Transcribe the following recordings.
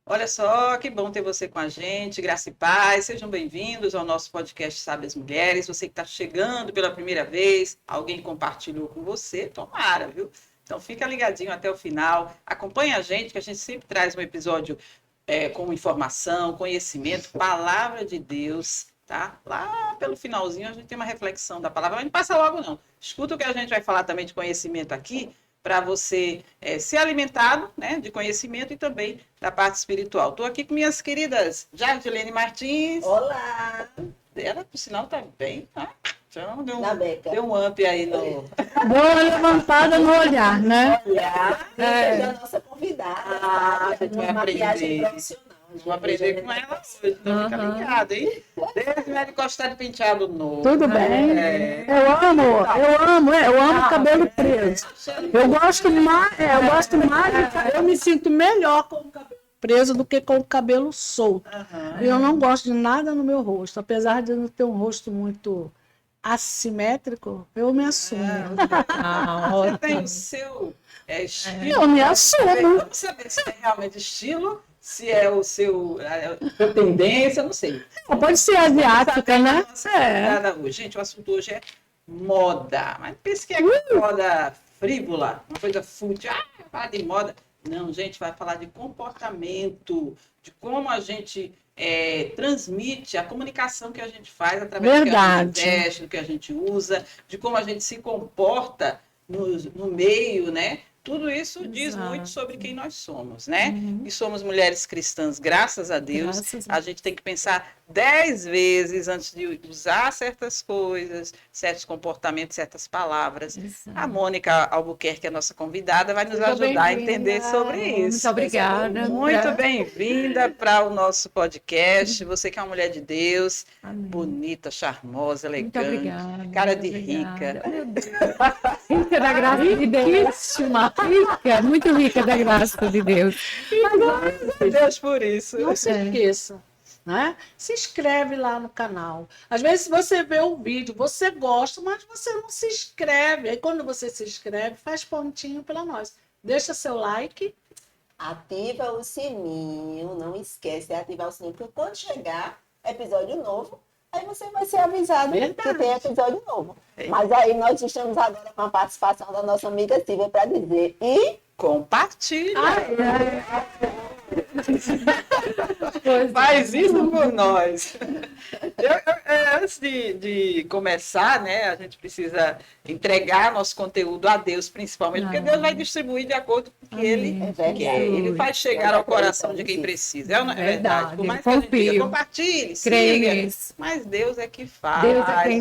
Olha só, que bom ter você com a gente, graça e paz. Sejam bem-vindos ao nosso podcast Sabe as Mulheres. Você que está chegando pela primeira vez, alguém compartilhou com você, tomara, viu? Então fica ligadinho até o final, acompanha a gente, que a gente sempre traz um episódio com informação, conhecimento, palavra de Deus, tá? Lá pelo finalzinho a gente tem uma reflexão da palavra, mas não passa logo não. Escuta o que a gente vai falar também de conhecimento aqui, para você ser alimentado, né, de conhecimento e também da parte espiritual. Estou aqui com minhas queridas Jardilene Martins. Olá! Ela, por sinal, está bem, tá? Então, Deu um up aí no... Boa levantada no olhar, né? Olhar, da nossa convidada. A gente vai maquiagem aprender. profissional. Vou aprender com ela hoje, então fica ligado, hein? Desde me gostar de penteado novo. Tudo bem. Eu amo cabelo preso. Eu gosto mais, eu me sinto melhor com o cabelo preso do que com o cabelo solto. Eu não gosto de nada no meu rosto, apesar de eu não ter um rosto muito assimétrico, eu me assumo. Você tem o seu estilo? Eu me assumo. Vamos saber se é realmente estilo, se é o seu a tendência, não sei. Pode ser asiática, né? Gente, o assunto hoje é moda. Mas não pense que é moda frívola, uma coisa fútil. Falar de moda. Não, gente, vai falar de comportamento, de como a gente transmite a comunicação que a gente faz através do que a gente veste, do que a gente usa, de como a gente se comporta no meio, né? Tudo isso diz muito sobre quem nós somos, né? E somos mulheres cristãs, graças a Deus. A gente tem que pensar 10 vezes antes de usar certas coisas, certos comportamentos, certas palavras. A Mônica Albuquerque, a nossa convidada, vai nos ajudar a entender sobre isso. Muito obrigada. Muito bem-vinda para o nosso podcast. Você que é uma mulher de Deus, bonita, charmosa, elegante, cara de rica. Meu Deus. Rica da graça de Deus. Rica, muito rica da graça de Deus. Mas, Deus por isso. Não se esqueça, né? Se inscreve lá no canal. Às vezes você vê o vídeo, você gosta, mas você não se inscreve. Aí quando você se inscreve, faz pontinho para nós. Deixa seu like. Ativa o sininho, não esquece de ativar o sininho, porque quando chegar episódio novo, aí você vai ser avisado que tem episódio novo. Mas aí nós estamos agora com a participação da nossa amiga Silvia para dizer compartilha. Faz isso por nós. Antes de começar, né, a gente precisa entregar nosso conteúdo a Deus, principalmente, porque Deus vai distribuir de acordo com o que Ele quer. Ele faz chegar ao coração de quem precisa. É verdade. Por mais que a gente diga, compartilhe, siga, mas Deus é que faz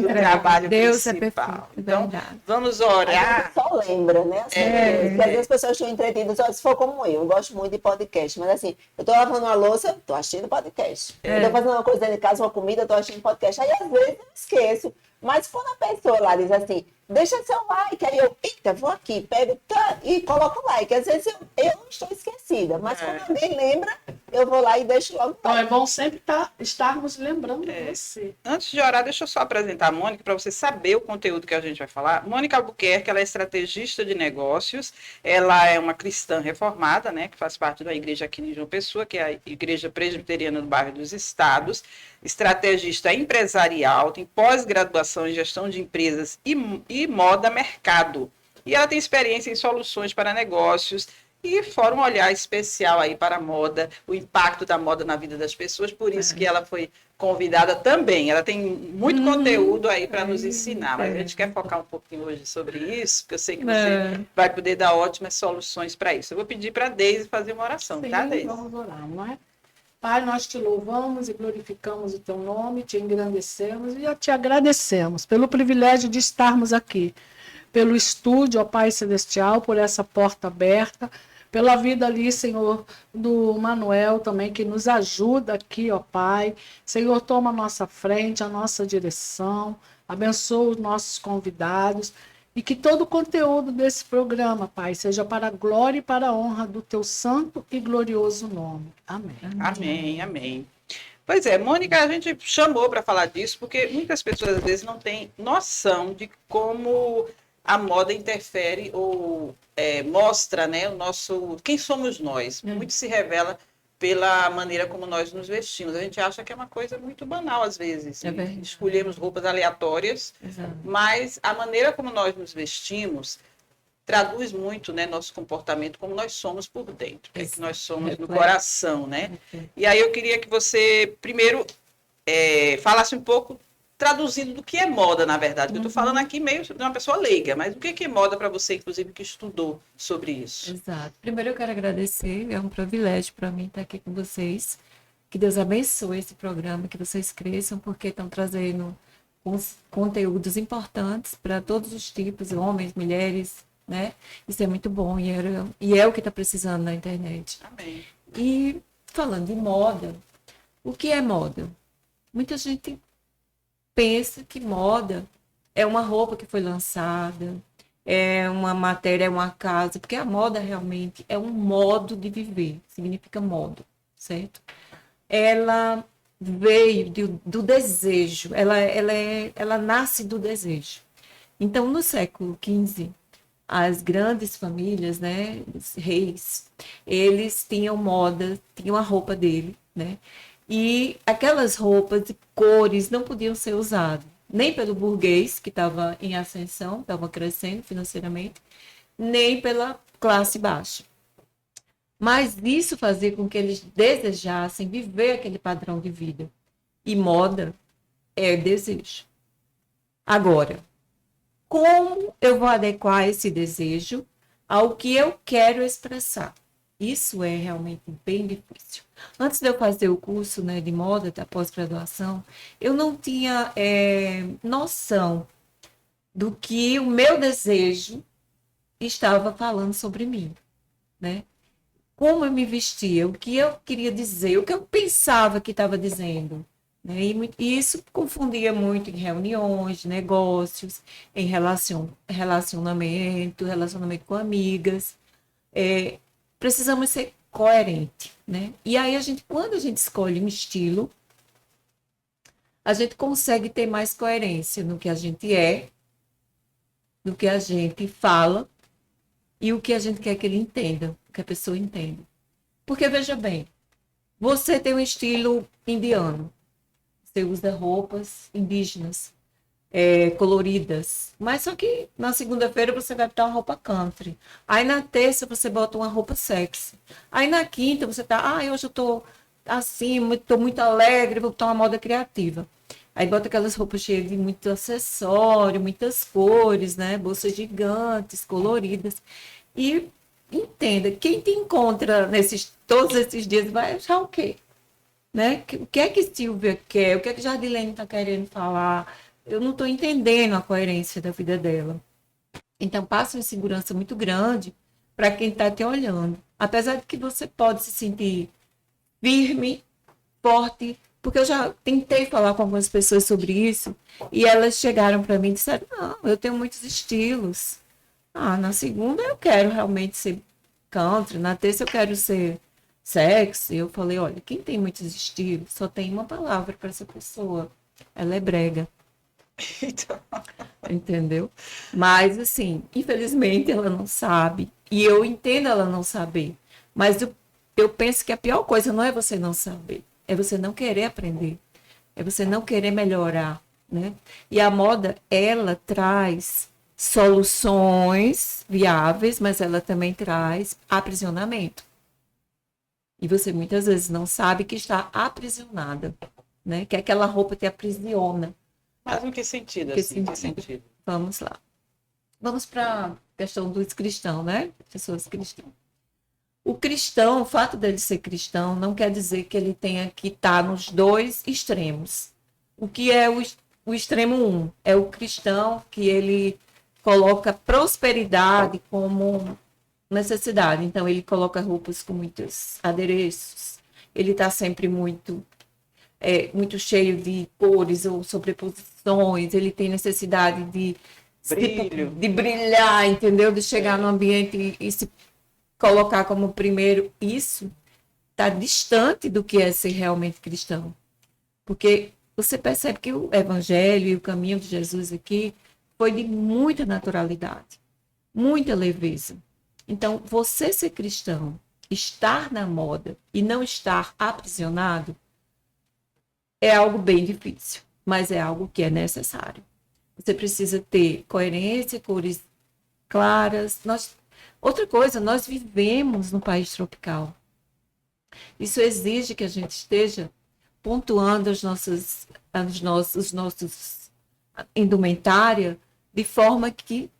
o trabalho principal. Então, vamos orar. Só lembra, né? Porque às vezes as pessoas estão entretidas, se for como eu gosto muito de podcast, mas assim, eu tô lavando uma louça, tô assistindo podcast. Eu tô fazendo uma coisa dentro de casa, uma comida, tô assistindo podcast. Aí às vezes eu esqueço. Mas quando a pessoa lá diz assim, deixa seu like, aí eu, eita, vou aqui, pego e coloco o like. Às vezes eu não estou esquecida, mas quando alguém lembra, eu vou lá e deixo logo. Então é bom sempre estarmos lembrando de você. Antes de orar, deixa eu só apresentar a Mônica para você saber o conteúdo que a gente vai falar. Mônica Albuquerque, ela é estrategista de negócios, ela é uma cristã reformada, né, que faz parte da igreja aqui em João Pessoa, que é a Igreja Presbiteriana do Bairro dos Estados, estrategista empresarial, tem pós-graduação em gestão de empresas e moda mercado. E ela tem experiência em soluções para negócios e fora um olhar especial aí para a moda, o impacto da moda na vida das pessoas, por isso que ela foi convidada também. Ela tem muito conteúdo aí para nos ensinar, mas a gente quer focar um pouquinho hoje sobre isso, porque eu sei que você vai poder dar ótimas soluções para isso. Eu vou pedir para a Deise fazer uma oração, tá, Deise? Vamos orar, não é? Pai, nós te louvamos e glorificamos o teu nome, te engrandecemos e te agradecemos pelo privilégio de estarmos aqui, pelo estúdio, ó Pai Celestial, por essa porta aberta, pela vida ali, Senhor, do Manuel também, que nos ajuda aqui, ó Pai. Senhor, toma a nossa frente, a nossa direção, abençoa os nossos convidados. E que todo o conteúdo desse programa, Pai, seja para a glória e para a honra do teu santo e glorioso nome. Amém. Amém, amém. Pois é, Mônica, a gente chamou para falar disso porque muitas pessoas às vezes não têm noção de como a moda interfere ou mostra, né, quem somos nós. Muito se revela pela maneira como nós nos vestimos. A gente acha que é uma coisa muito banal às vezes. É verdade. Escolhemos roupas aleatórias, Exato. mas a maneira como nós nos vestimos traduz muito, né, nosso comportamento, como nós somos por dentro, o que é que nós somos no coração, né? E aí eu queria que você, primeiro, falasse um pouco, traduzindo do que é moda, na verdade. Eu estou falando aqui meio de uma pessoa leiga, mas o que é moda para você, inclusive, que estudou sobre isso? Exato. Primeiro eu quero agradecer, é um privilégio para mim estar aqui com vocês. Que Deus abençoe esse programa, que vocês cresçam, porque estão trazendo conteúdos importantes para todos os tipos, homens, mulheres, né? Isso é muito bom e é o que está precisando na internet. Amém. E falando de moda, o que é moda? Muita gente pensa que moda é uma roupa que foi lançada, é uma matéria, é uma casa, porque a moda realmente é um modo de viver, significa modo, certo? Ela veio do desejo, ela nasce do desejo. Então, no século XV, as grandes famílias, né, os reis, eles tinham moda, tinham a roupa dele, né? E aquelas roupas de cores não podiam ser usadas, nem pelo burguês, que estava em ascensão, estava crescendo financeiramente, nem pela classe baixa. Mas isso fazia com que eles desejassem viver aquele padrão de vida. E moda é desejo. Agora, como eu vou adequar esse desejo ao que eu quero expressar? Isso é realmente bem difícil. Antes de eu fazer o curso, né, de moda da pós-graduação, eu não tinha noção do que o meu desejo estava falando sobre mim, né? Como eu me vestia, o que eu queria dizer, o que eu pensava que estava dizendo, né? E isso confundia muito em reuniões, negócios, em relacionamento com amigas. Precisamos ser coerente, né? E aí quando a gente escolhe um estilo, a gente consegue ter mais coerência no que a gente é, no que a gente fala e o que a gente quer que ele entenda, que a pessoa entenda. Porque veja bem, você tem um estilo indiano, você usa roupas indígenas, coloridas. Mas só que na segunda-feira você vai botar uma roupa country. Aí na terça você bota uma roupa sexy. Aí na quinta você tá, hoje eu tô assim, tô muito alegre, vou botar uma moda criativa. Aí bota aquelas roupas cheias de muito acessório, muitas cores, né? Bolsas gigantes, coloridas. E entenda, quem te encontra todos esses dias vai achar o quê? Né? O que é que Silvia quer? O que é que Jardilene está querendo falar? Eu não estou entendendo a coerência da vida dela. Então, passa uma insegurança muito grande para quem está te olhando. Apesar de que você pode se sentir firme, forte, porque eu já tentei falar com algumas pessoas sobre isso e elas chegaram para mim e disseram, não, eu tenho muitos estilos. Na segunda eu quero realmente ser country, na terça eu quero ser sexy. Eu falei, olha, quem tem muitos estilos só tem uma palavra para essa pessoa, ela é brega. Então... Entendeu? Mas, assim, infelizmente ela não sabe. E eu entendo ela não saber. Mas eu penso que a pior coisa não é você não saber. É você não querer aprender. É você não querer melhorar, né? E a moda, ela traz soluções viáveis, mas ela também traz aprisionamento. E você muitas vezes não sabe que está aprisionada, né? Que aquela roupa te aprisiona. Mas em que sentido, Que assim? Que sentido? Vamos lá. Vamos para a questão dos cristãos, né? Pessoas cristãs. O cristão, o fato dele ser cristão, não quer dizer que ele tenha que estar nos dois extremos. O que é o extremo 1? É o cristão que ele coloca prosperidade como necessidade. Então, ele coloca roupas com muitos adereços. Ele está sempre muito cheio de cores ou sobreposições. Ele tem necessidade de brilhar, entendeu? De chegar no ambiente e se colocar como primeiro. Isso está distante do que é ser realmente cristão. Porque você percebe que o evangelho e o caminho de Jesus aqui foi de muita naturalidade, muita leveza. Então, você ser cristão estar na moda e não estar aprisionado é algo bem difícil, mas é algo que é necessário. Você precisa ter coerência, cores claras. Outra coisa, nós vivemos num país tropical. Isso exige que a gente esteja pontuando os nossos indumentária de forma que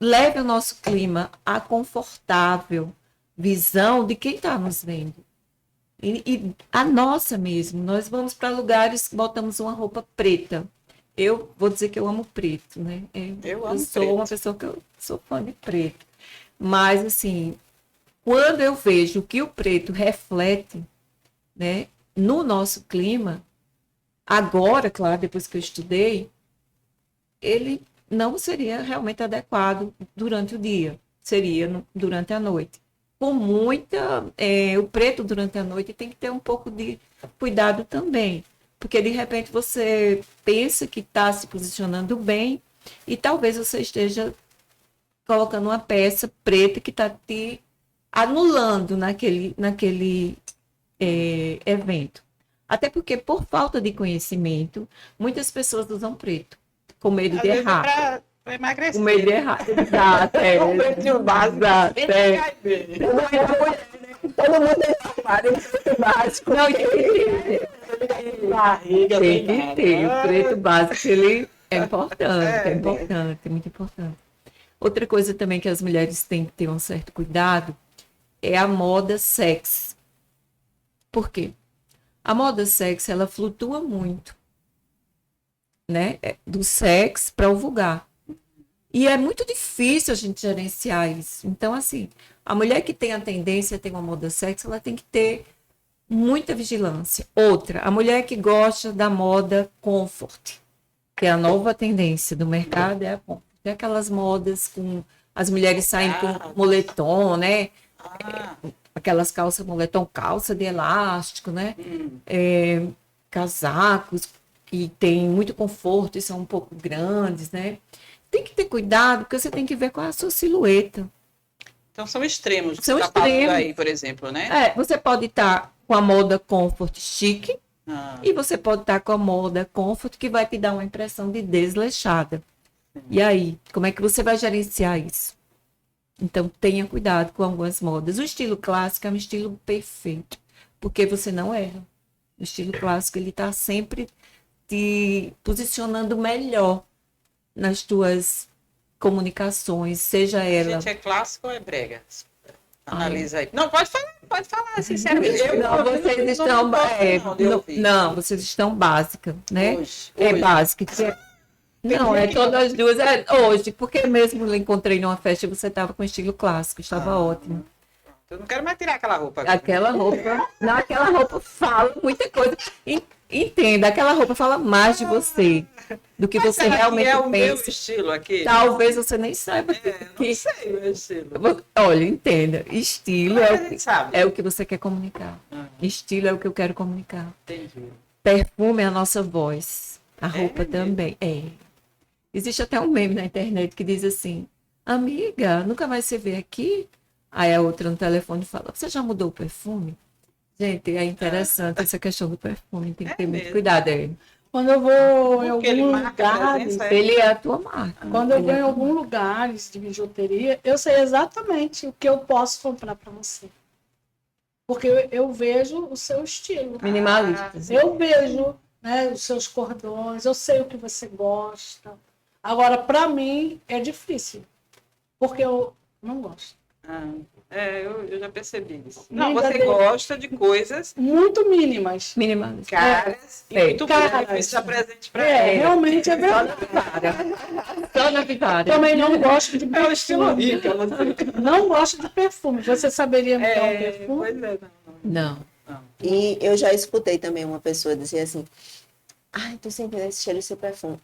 leve o nosso clima à confortável visão de quem está nos vendo. E a nossa mesmo. Nós vamos para lugares, botamos uma roupa preta. Eu vou dizer que eu amo preto, né? Eu sou preto. uma pessoa que eu sou fã de preto. Mas, assim, quando eu vejo que o preto reflete, né, no nosso clima, agora, claro, depois que eu estudei, ele não seria realmente adequado durante o dia, seria durante a noite. Com muita... o preto durante a noite tem que ter um pouco de cuidado também, porque de repente você pensa que está se posicionando bem e talvez você esteja colocando uma peça preta que está te anulando naquele evento. Até porque, por falta de conhecimento, muitas pessoas usam preto, com medo de errar. Para emagrecer. Com medo de errar. Exato, Um pretinho básico. exato, Todo mundo tem armário, preto básico. Não, tem que ter. O preto básico, ele é importante, é importante, é muito importante. Outra coisa também que as mulheres têm que ter um certo cuidado é a moda sexy. Por quê? A moda sexy, ela flutua muito, né? Do sexy para o vulgar. E é muito difícil a gente gerenciar isso. Então, assim, a mulher que tem a tendência a ter uma moda sexy, ela tem que ter muita vigilância. Outra, a mulher que gosta da moda comfort, que é a nova tendência do mercado, é a comfort. Tem aquelas modas com... As mulheres saem com moletom, né? Aquelas calças moletom, calça de elástico, né? Casacos que tem muito conforto e são um pouco grandes, né? Tem que ter cuidado, porque você tem que ver qual é a sua silhueta. Então são extremos que São você está falando extremos. aí, por exemplo, né? Você pode estar com a moda comfort chique e você pode estar com a moda comfort que vai te dar uma impressão de desleixada. E aí, como é que você vai gerenciar isso? Então, tenha cuidado com algumas modas. O estilo clássico é um estilo perfeito, porque você não erra. O estilo clássico, ele está sempre te posicionando melhor nas tuas comunicações, seja ela... Gente, é clássico ou é brega? Analisa aí. Não, pode falar, sinceramente. Não, vocês estão básicas, né? Hoje. Básica. Não, todas as duas. Hoje, porque mesmo eu encontrei numa festa e você estava com estilo clássico, estava ótimo. Eu não quero mais tirar aquela roupa. Agora. Aquela roupa fala muita coisa. Entenda, aquela roupa fala mais de você do que você realmente é o meu pensa. estilo aqui? Talvez você nem saiba Eu não sei o meu estilo. Olha, entenda, estilo Mas a gente sabe. é o que você quer comunicar. Estilo é o que eu quero comunicar. Entendi. Perfume é a nossa voz. A roupa mesmo? também. Existe até um meme na internet que diz assim: amiga, nunca mais você vê aqui? Aí a outra no telefone fala: você já mudou o perfume? Gente, é interessante essa questão do perfume. Tem que ter muito mesmo. cuidado. Quando eu vou em Porque ele alguns marca a lugares, presença, Ele é a tua marca. quando eu Ele vou é em a tua alguns lugares de bijuteria, eu sei exatamente o que eu posso comprar para você. Porque eu vejo o seu estilo. minimalista. Eu vejo, né, os seus cordões, eu sei o que você gosta. Agora, para mim, é difícil. Porque eu não gosto. Eu já percebi isso. Não, Amiga você dele. gosta de coisas Muito mínimas. Minimalista. caras e muito caras. difícil dar presente para ela. Realmente é Só na verdade. Vitória. Só na Vitória. Também não gosto de É o estilo perfume. rico, você. Não gosto de perfume. Você saberia me dar um perfume? Pois é, Não. E eu já escutei também uma pessoa dizer assim: ai, tô sentindo esse cheiro do seu perfume.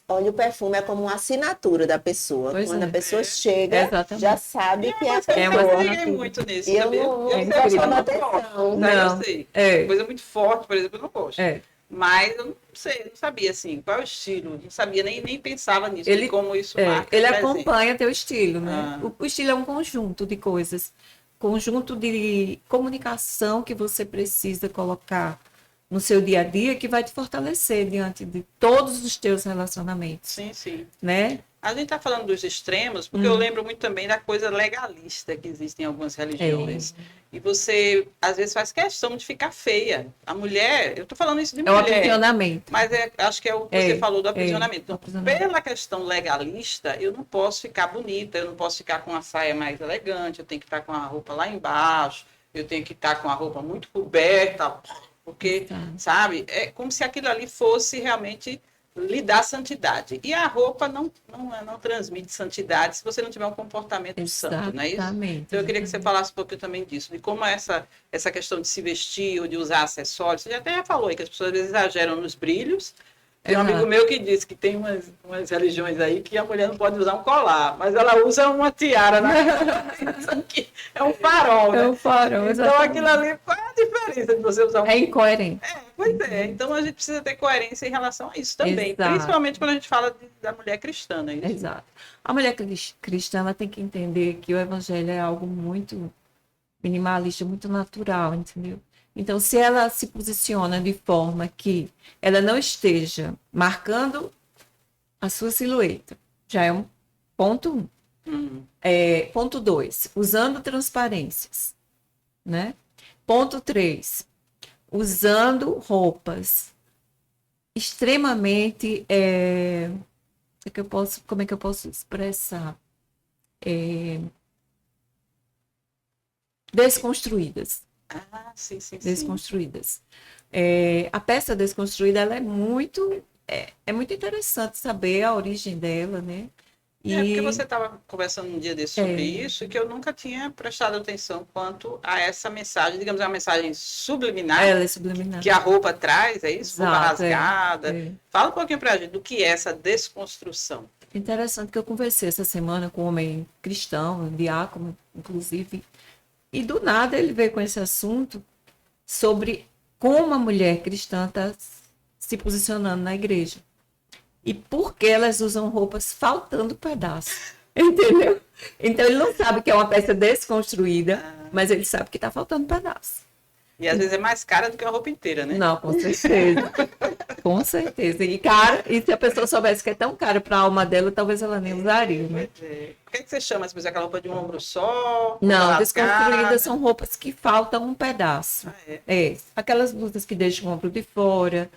Olha, o perfume é como uma assinatura da pessoa. Pois Quando é. a pessoa chega, Exatamente. já sabe que é a Eu pessoa. uma não assinatura. liguei muito nisso, E eu sabia? não sei presto que é muito atenção. forte, Não. eu sei. É. Coisa muito forte, por exemplo, eu não gosto. É. Mas eu não sei, não sabia assim, qual é o estilo, não sabia, nem pensava nisso, Ele- de como isso É, marca ele presente. acompanha teu estilo, né? Ah. O estilo é um conjunto de coisas. conjunto de comunicação que você precisa colocar no seu dia a dia que vai te fortalecer diante de todos os teus relacionamentos, Sim, sim. né? A gente está falando dos extremos, porque eu lembro muito também da coisa legalista que existe em algumas religiões. E você, às vezes, faz questão de ficar feia. A mulher, eu estou falando isso de É o mulher, aprisionamento. mas acho que é o que você falou do aprisionamento. Então, aprisionamento. pela questão legalista, eu não posso ficar bonita, eu não posso ficar com uma saia mais elegante, eu tenho que estar com a roupa lá embaixo, eu tenho que estar com a roupa muito coberta, porque, sabe, é como se aquilo ali fosse realmente lhe dar santidade. E a roupa não transmite santidade se você não tiver um comportamento santo, não é isso? Exatamente. Então eu queria que você falasse um pouquinho também disso, de como essa questão de se vestir ou de usar acessórios. Você já até falou aí que as pessoas às vezes exageram nos brilhos. Tem um amigo meu que disse que tem umas religiões aí que a mulher não pode usar um colar, mas ela usa uma tiara na que é um farol, né? É um farol, então exatamente. aquilo ali, qual é a diferença de você usar um É incoerente. Pois é, então a gente precisa ter coerência em relação a isso também, Exato. principalmente quando a gente fala da mulher cristã, não é isso? Exato. A mulher cristã ela tem que entender que o evangelho é algo muito minimalista, muito natural, entendeu? Então, se ela se posiciona de forma que ela não esteja marcando a sua silhueta, já é um ponto 1. Ponto 2, usando transparências, né? Ponto 3, usando roupas extremamente, como é que eu posso expressar? Desconstruídas. Sim. Desconstruídas. A peça desconstruída ela é muito interessante saber a origem dela, né? Porque você estava conversando um dia desse sobre isso, que eu nunca tinha prestado atenção quanto a essa mensagem, digamos, é uma mensagem subliminar, Ela é subliminar. que a roupa traz, é isso? Roupa rasgada. Fala um pouquinho pra gente do que é essa desconstrução. Interessante que eu conversei essa semana com um homem cristão, um diácono, inclusive, e do nada ele veio com esse assunto sobre como a mulher cristã está se posicionando na igreja. E por que elas usam roupas faltando pedaço. Entendeu? Então ele não sabe que é uma peça desconstruída, mas ele sabe que está faltando pedaço. E às vezes é mais cara do que a roupa inteira, né? Não, com certeza. Com certeza. E se a pessoa soubesse que é tão caro para a alma dela, talvez ela nem usaria, né? Por que você chama, se aquela roupa de um ombro só? Não, desconstruídas são roupas que faltam um pedaço. Aquelas blusas que deixam o ombro de fora,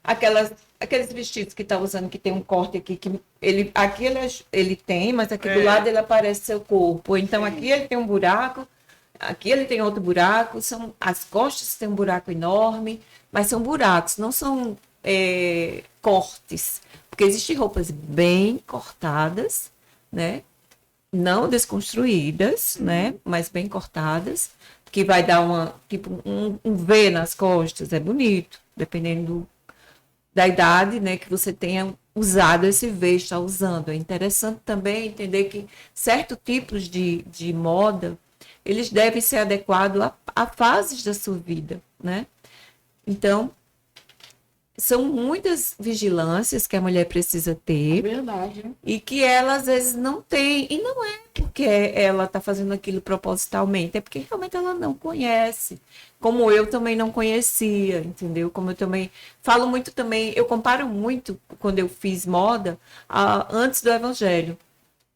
aqueles vestidos que tá usando que tem um corte aqui, que ele tem, mas aqui do lado ele aparece seu corpo. Então aqui ele tem um buraco, aqui ele tem outro buraco, as costas têm um buraco enorme, mas são buracos, não são cortes. Porque existem roupas bem cortadas, né? Não desconstruídas, né? Mas bem cortadas, que vai dar um V nas costas, é bonito, dependendo da idade, né, que você tenha usado esse V, está usando. É interessante também entender que certos tipos de moda, eles devem ser adequados a fases da sua vida, né? Então, são muitas vigilâncias que a mulher precisa ter. Verdade. E que ela, às vezes, não tem. E não é porque ela está fazendo aquilo propositalmente, é porque realmente ela não conhece. Como eu também não conhecia, entendeu? Como eu também falo muito também, eu comparo muito quando eu fiz moda antes do Evangelho,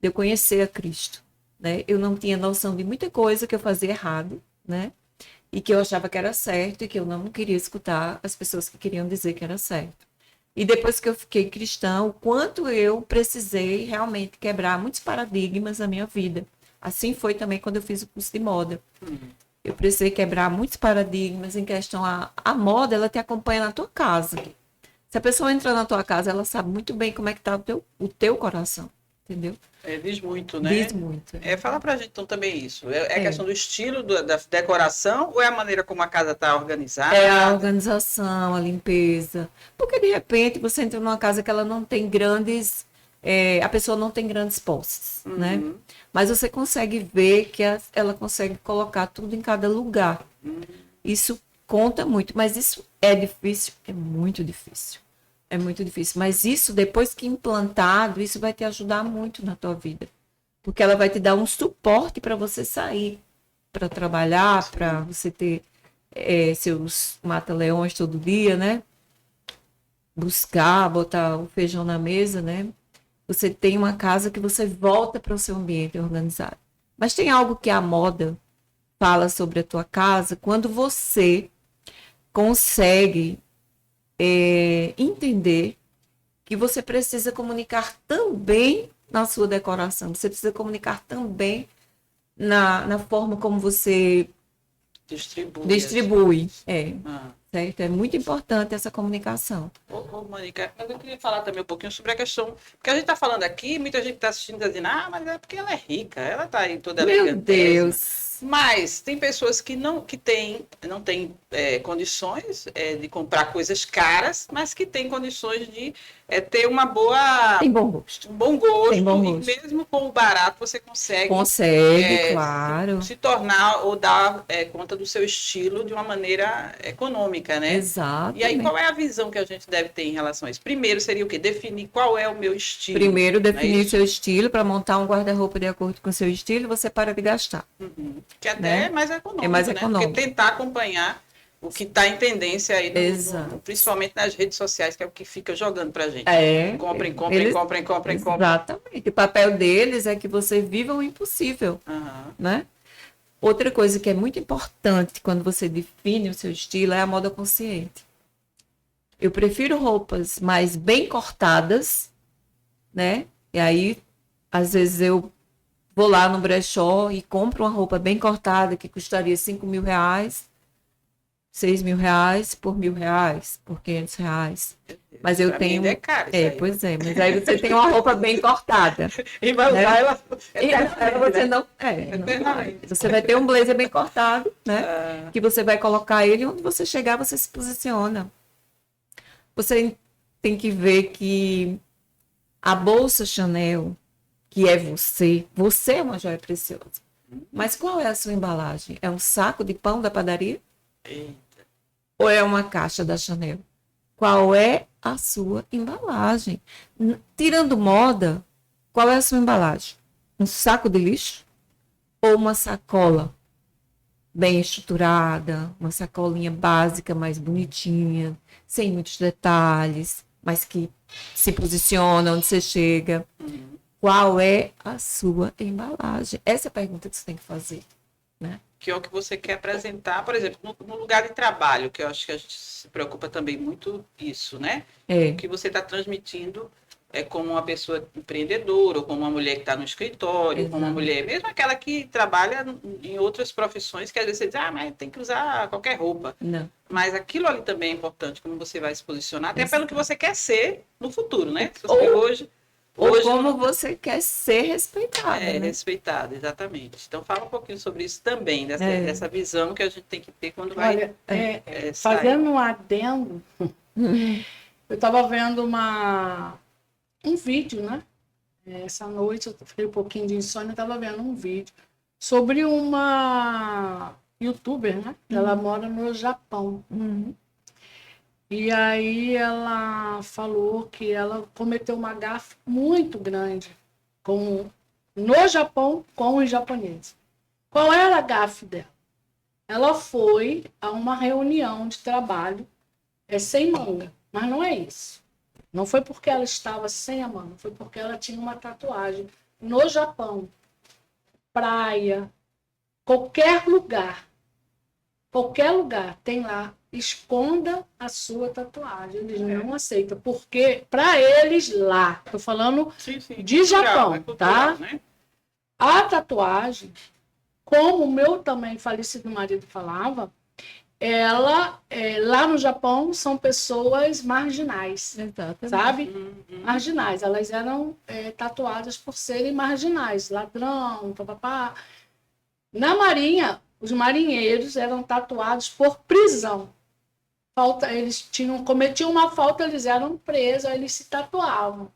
de eu conhecer a Cristo, né? Eu não tinha noção de muita coisa que eu fazia errado, né? E que eu achava que era certo e que eu não queria escutar as pessoas que queriam dizer que era certo. E depois que eu fiquei cristã, o quanto eu precisei realmente quebrar muitos paradigmas na minha vida. Assim foi também quando eu fiz o curso de moda. Eu precisei quebrar muitos paradigmas em questão a moda, ela te acompanha na tua casa. Se a pessoa entra na tua casa, ela sabe muito bem como é que está o teu coração, entendeu? Diz muito, né? Diz muito. Fala pra gente então também isso. É a questão do estilo da decoração ou é a maneira como a casa está organizada? É a organização, a limpeza. Porque de repente você entra numa casa que ela não tem grandes... a pessoa não tem grandes posses, né? Mas você consegue ver que ela consegue colocar tudo em cada lugar. Isso conta muito, mas isso é difícil? É muito difícil. É muito difícil. Mas isso, depois que implantado, isso vai te ajudar muito na tua vida. Porque ela vai te dar um suporte para você sair para trabalhar, para você ter seus mata-leões todo dia, né? Buscar, botar o feijão na mesa, né? Você tem uma casa que você volta para o seu ambiente organizado. Mas tem algo que a moda fala sobre a tua casa quando você consegue entender que você precisa comunicar também na sua decoração, você precisa comunicar também na forma como você distribui. Certo? É muito importante essa comunicação. Mônica, mas eu queria falar também um pouquinho sobre a questão, porque a gente está falando aqui, muita gente está assistindo está dizendo, mas é porque ela é rica, ela está aí toda Meu elegantésima. Deus! Mas tem pessoas que não têm condições de comprar coisas caras, mas que têm condições de ter uma boa... Tem bom gosto. Um bom gosto. Tem bom E gosto. mesmo com o barato você consegue... Claro. Se tornar ou dar conta do seu estilo de uma maneira econômica, né? Exato. E aí, qual é a visão que a gente deve ter em relação a isso? Primeiro seria o quê? Definir qual é o meu estilo. Primeiro, definir seu estilo. Para montar um guarda-roupa de acordo com o seu estilo, você para de gastar. Uhum. Que até é mais econômico, é mais né? econômico. Porque tentar acompanhar o que está em tendência aí, principalmente nas redes sociais, que é o que fica jogando pra gente. Comprem. Exatamente. O papel deles é que você viva o impossível, né? Outra coisa que é muito importante quando você define o seu estilo é a moda consciente. Eu prefiro roupas mais bem cortadas, né? E aí, às vezes eu vou lá no brechó e compro uma roupa bem cortada que custaria R$5.000, R$6.000, por R$1.000, por R$500. Mas eu tenho... É caro, pois é. Mas aí você tem uma roupa bem cortada. E vai usar ela... Você não vai. Você vai ter um blazer bem cortado, né? Que você vai colocar ele onde você chegar, você se posiciona. Você tem que ver que a bolsa Chanel, que é você é uma joia preciosa. Mas qual é a sua embalagem? É um saco de pão da padaria? Eita. Ou é uma caixa da Chanel? Qual é a sua embalagem? Tirando moda, qual é a sua embalagem? Um saco de lixo? Ou uma sacola bem estruturada, uma sacolinha básica, mais bonitinha, sem muitos detalhes, mas que se posiciona onde você chega? Qual é a sua embalagem? Essa é a pergunta que você tem que fazer, né? Que é o que você quer apresentar, por exemplo, no lugar de trabalho, que eu acho que a gente se preocupa também muito isso, né? O que você está transmitindo como uma pessoa empreendedora, ou como uma mulher que está no escritório, como uma mulher, mesmo aquela que trabalha em outras profissões, que às vezes você diz, mas tem que usar qualquer roupa. Não. Mas aquilo ali também é importante, como você vai se posicionar, até pelo que você quer ser no futuro, né? Se você Ou como você quer ser respeitada. Né? Respeitada, exatamente. Então, fala um pouquinho sobre isso também, dessa visão que a gente tem que ter quando vai fazendo um adendo, eu estava vendo um vídeo, né? Essa noite, eu fiquei um pouquinho de insônia, estava vendo um vídeo sobre uma youtuber, né? Ela mora no Japão. E aí ela falou que ela cometeu uma gafe muito grande no Japão com os japoneses. Qual era a gafe dela? Ela foi a uma reunião de trabalho sem manga, mas não é isso. Não foi porque ela estava sem a manga, foi porque ela tinha uma tatuagem no Japão. Praia, qualquer lugar tem lá, esconda a sua tatuagem. Eles não aceitam, porque para eles lá, estou falando de Japão, tá? Né? A tatuagem, como o meu também falecido marido falava, ela, lá no Japão, são pessoas marginais, sabe? Marginais, elas eram tatuadas por serem marginais, ladrão, papapá. Na Marinha, os marinheiros eram tatuados por prisão. Eles cometiam uma falta, eles eram presos, aí eles se tatuavam.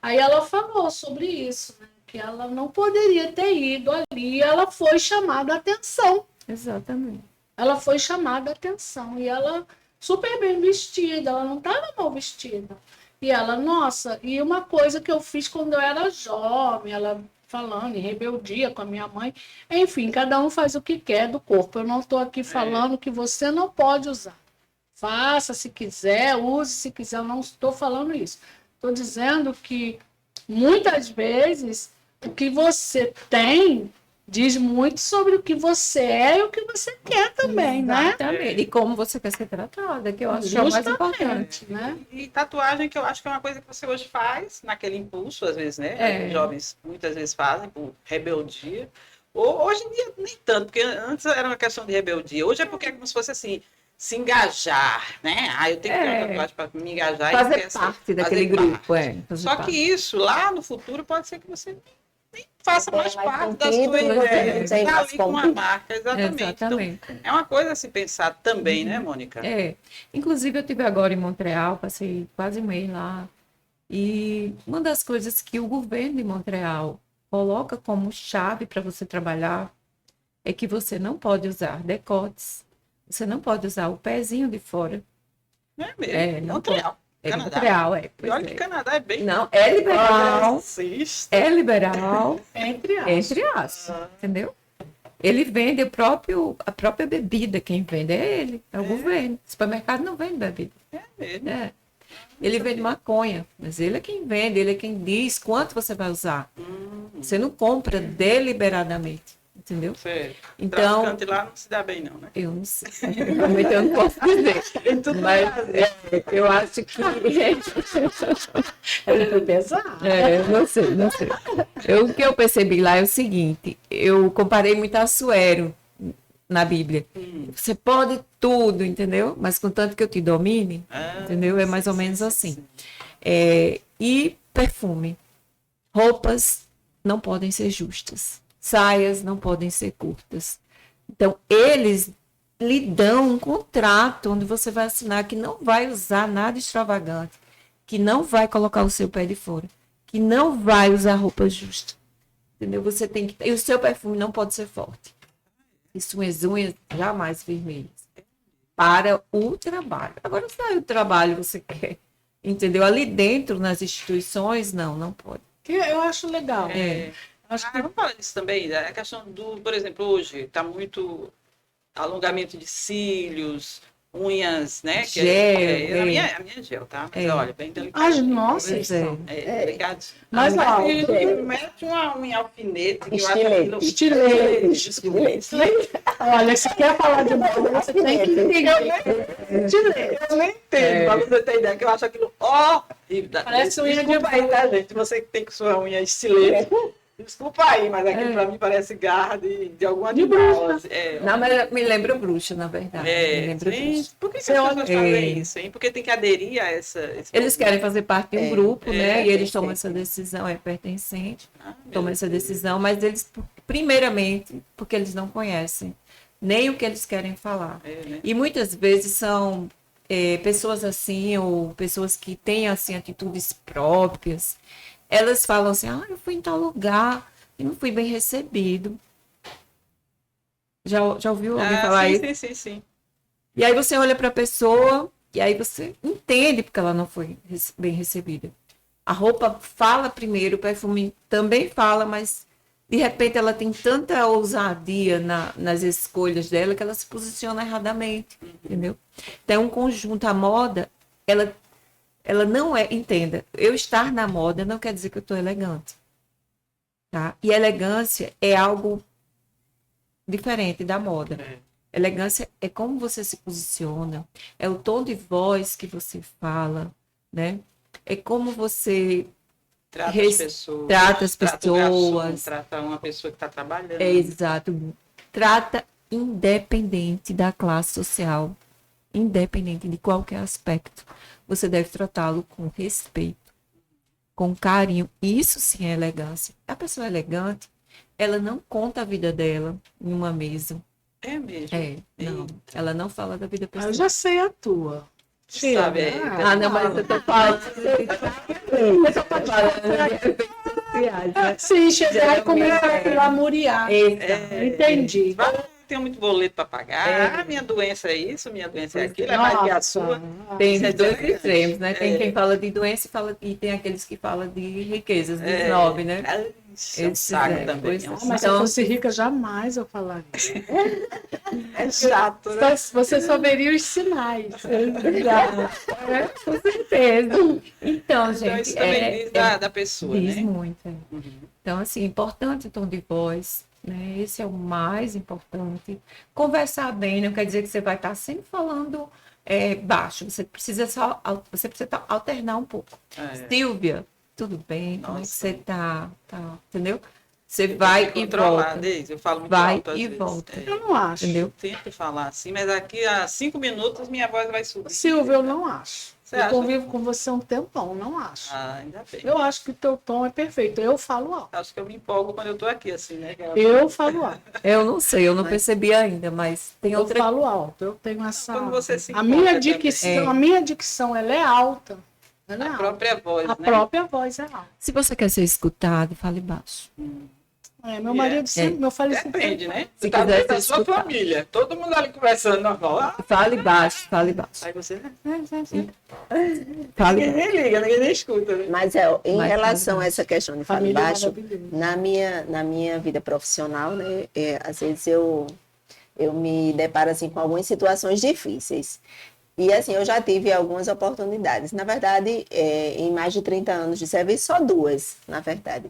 Aí ela falou sobre isso, né? Que ela não poderia ter ido ali, ela foi chamada a atenção. Exatamente. Ela foi chamada a atenção, e ela super bem vestida, ela não estava mal vestida. E ela, nossa, e uma coisa que eu fiz quando eu era jovem, ela falando em rebeldia com a minha mãe. Enfim, cada um faz o que quer do corpo. Eu não estou aqui falando que você não pode usar. Faça se quiser, use se quiser. Eu não estou falando isso. Estou dizendo que muitas vezes o que você tem diz muito sobre o que você é e o que você quer também, né? Exatamente. E como você quer ser tratada, que eu acho que é o mais importante. Né? E tatuagem, que eu acho que é uma coisa que você hoje faz, naquele impulso, às vezes, né? Os jovens muitas vezes fazem por rebeldia. Hoje em dia, nem tanto, porque antes era uma questão de rebeldia. Hoje é porque é como se fosse assim, se engajar, né? Eu tenho que ter uma tatuagem para me engajar. Fazer parte daquele grupo, Só que isso, lá no futuro, pode ser que você nem faça mais parte das suas ideias. Está ali com uma marca, exatamente. Então, é uma coisa a se pensar também, né, Mônica? Inclusive, eu estive agora em Montreal, passei quase um mês lá. E uma das coisas que o governo de Montreal coloca como chave para você trabalhar é que você não pode usar decotes, você não pode usar o pezinho de fora. É mesmo, Montreal. Canadá. Montreal, E olha que Canadá é bem... Não, é liberal. É liberal. Entre aspas. Entendeu? Ele vende a própria bebida. Quem vende é ele, é o governo. O supermercado não vende bebida. É mesmo. Ele vende maconha, mas ele é quem vende, ele é quem diz quanto você vai usar. Você não compra deliberadamente. Entendeu? Certo. Então, traficante lá não se dá bem, não, né? Eu não sei. Realmente eu não posso dizer. Mas eu acho que. Ele foi pesado. Não sei. O que eu percebi lá é o seguinte: eu comparei muito a Assuero na Bíblia. Você pode tudo, entendeu? Mas contanto que eu te domine, entendeu? É mais ou menos assim. E perfume. Roupas não podem ser justas. Saias não podem ser curtas. Então, eles lhe dão um contrato onde você vai assinar que não vai usar nada extravagante, que não vai colocar o seu pé de fora, que não vai usar roupa justa. Entendeu? Você tem que... E o seu perfume não pode ser forte. E suas unhas jamais vermelhas. Para o trabalho. Agora, se o trabalho você quer, entendeu? Ali dentro, nas instituições, não pode. Que eu acho legal. Acho que vamos falar disso também, a questão do, por exemplo, hoje está muito alongamento de cílios, unhas, né? Gel, a minha é gel, tá? Mas olha, bem delicado. Ai, nossa. Delicado. Mas mete uma unha alfinete, que Estilete. Olha, se quer falar de moda, você tem que entender. Eu nem entendo, pra você ter ideia, que eu acho aquilo horrível. Parece unha de Desculpa aí, tá, gente? Você que tem com sua unha estilete. Desculpa aí, mas aquilo pra mim parece garra de algum animal. Não, mas me lembra bruxa, na verdade. Me lembra bruxa. Por que as pessoas fazem isso, hein? Porque tem que aderir a esse Eles querem fazer parte de um grupo, né? E eles tomam essa decisão, pertencente, tomam essa decisão, mas eles, primeiramente, porque eles não conhecem nem o que eles querem falar. Né? E muitas vezes são pessoas assim, ou pessoas que têm, assim, atitudes próprias. Elas falam assim, eu fui em tal lugar e não fui bem recebido. Já ouviu alguém falar isso? Sim. E aí você olha para a pessoa e aí você entende porque ela não foi bem recebida. A roupa fala primeiro, o perfume também fala, mas de repente ela tem tanta ousadia nas escolhas dela que ela se posiciona erradamente, entendeu? Então, um conjunto, a moda, ela não é, entenda, eu estar na moda não quer dizer que eu estou elegante, tá? E elegância é algo diferente da moda. Elegância é como você se posiciona, é o tom de voz que você fala, né? É como você trata as pessoas. Trata o garçom, trata uma pessoa que está trabalhando. Exato. Trata independente da classe social, independente de qualquer aspecto. Você deve tratá-lo com respeito, com carinho. Isso sim é elegância. A pessoa elegante, ela não conta a vida dela em uma mesa. É mesmo? Não. Ela não fala da vida pessoal. Eu já sei a tua. Sabe? Não, mas eu tô falando. Sim, chegar e começar a lamuriar. Entendi. tenho muito boleto para pagar, minha doença é isso, minha doença é aquilo, é mais que a sua. Tem Isso é dois deselegante. extremos, né? Tem quem fala de doença e tem aqueles que falam de riquezas, de snob, né? Isso é um Esses, saco também. pois É um é. saco. Mas se eu fosse rica, jamais eu falaria. É chato, né? Você só veria os sinais. Com certeza. Então, Então, gente, isso também diz da pessoa, diz né? muito. É. Uhum. Então, assim, importante o tom de voz, né? Esse é o mais importante. Conversar bem não quer dizer que você vai estar sempre falando baixo. Você precisa alternar um pouco. É. Silvia, tudo bem? Como é que Nossa. você tá? Você vai e Controlar, volta. Deise, eu falo muito Vai alto às e vezes. volta. Eu não acho. Entendeu? Eu tento falar assim, mas daqui a 5 minutos minha voz vai subir. Silvio, eu não acho. Você Eu acha? convivo com você há um tempão, não acho. Ah, ainda bem. Eu acho que o teu tom é perfeito. Eu falo alto. Acho que eu me empolgo quando eu tô aqui, assim, né? Eu falo alto. Eu não sei, eu não percebi ainda, mas tem Eu outra. falo alto. Eu tenho essa. Quando você se A minha empolga dicção, também. a minha dicção, ela é alta. Ela é A alta. própria voz, A né? própria voz é alta. Se você quer ser escutado, fale baixo. Meu marido sempre, meu falecido. Depende, né? Se Você tá quiser dentro da ser sua escutado. família. Todo mundo ali conversando normal. Ah, Fale baixo, fale baixo. aí você... Fale Ninguém baixo. nem liga, ninguém nem escuta, né? Mas em Mas relação fala a essa questão de falar Família baixo, maravilhosa. na minha vida profissional, né, às vezes eu me deparo assim, com algumas situações difíceis. E assim, eu já tive algumas oportunidades. Na verdade, em mais de 30 anos de serviço, só duas, na verdade.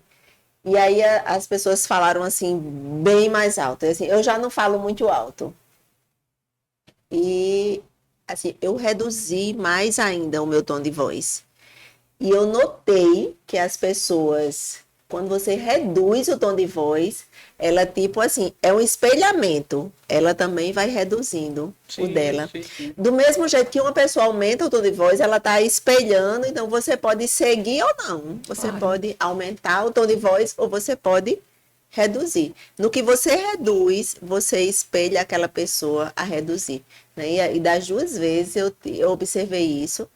E aí as pessoas falaram assim, bem mais alto. E, assim, eu já não falo muito alto. E assim, eu reduzi mais ainda o meu tom de voz. E eu notei que as pessoas, quando você reduz o tom de voz, ela tipo assim, é um espelhamento. Ela também vai reduzindo o dela. Sim. Do mesmo jeito que uma pessoa aumenta o tom de voz, ela está espelhando, então você pode seguir ou não. Você Claro. pode aumentar o tom de voz ou você pode reduzir. No que você reduz, você espelha aquela pessoa a reduzir. Né? E das duas vezes eu observei isso,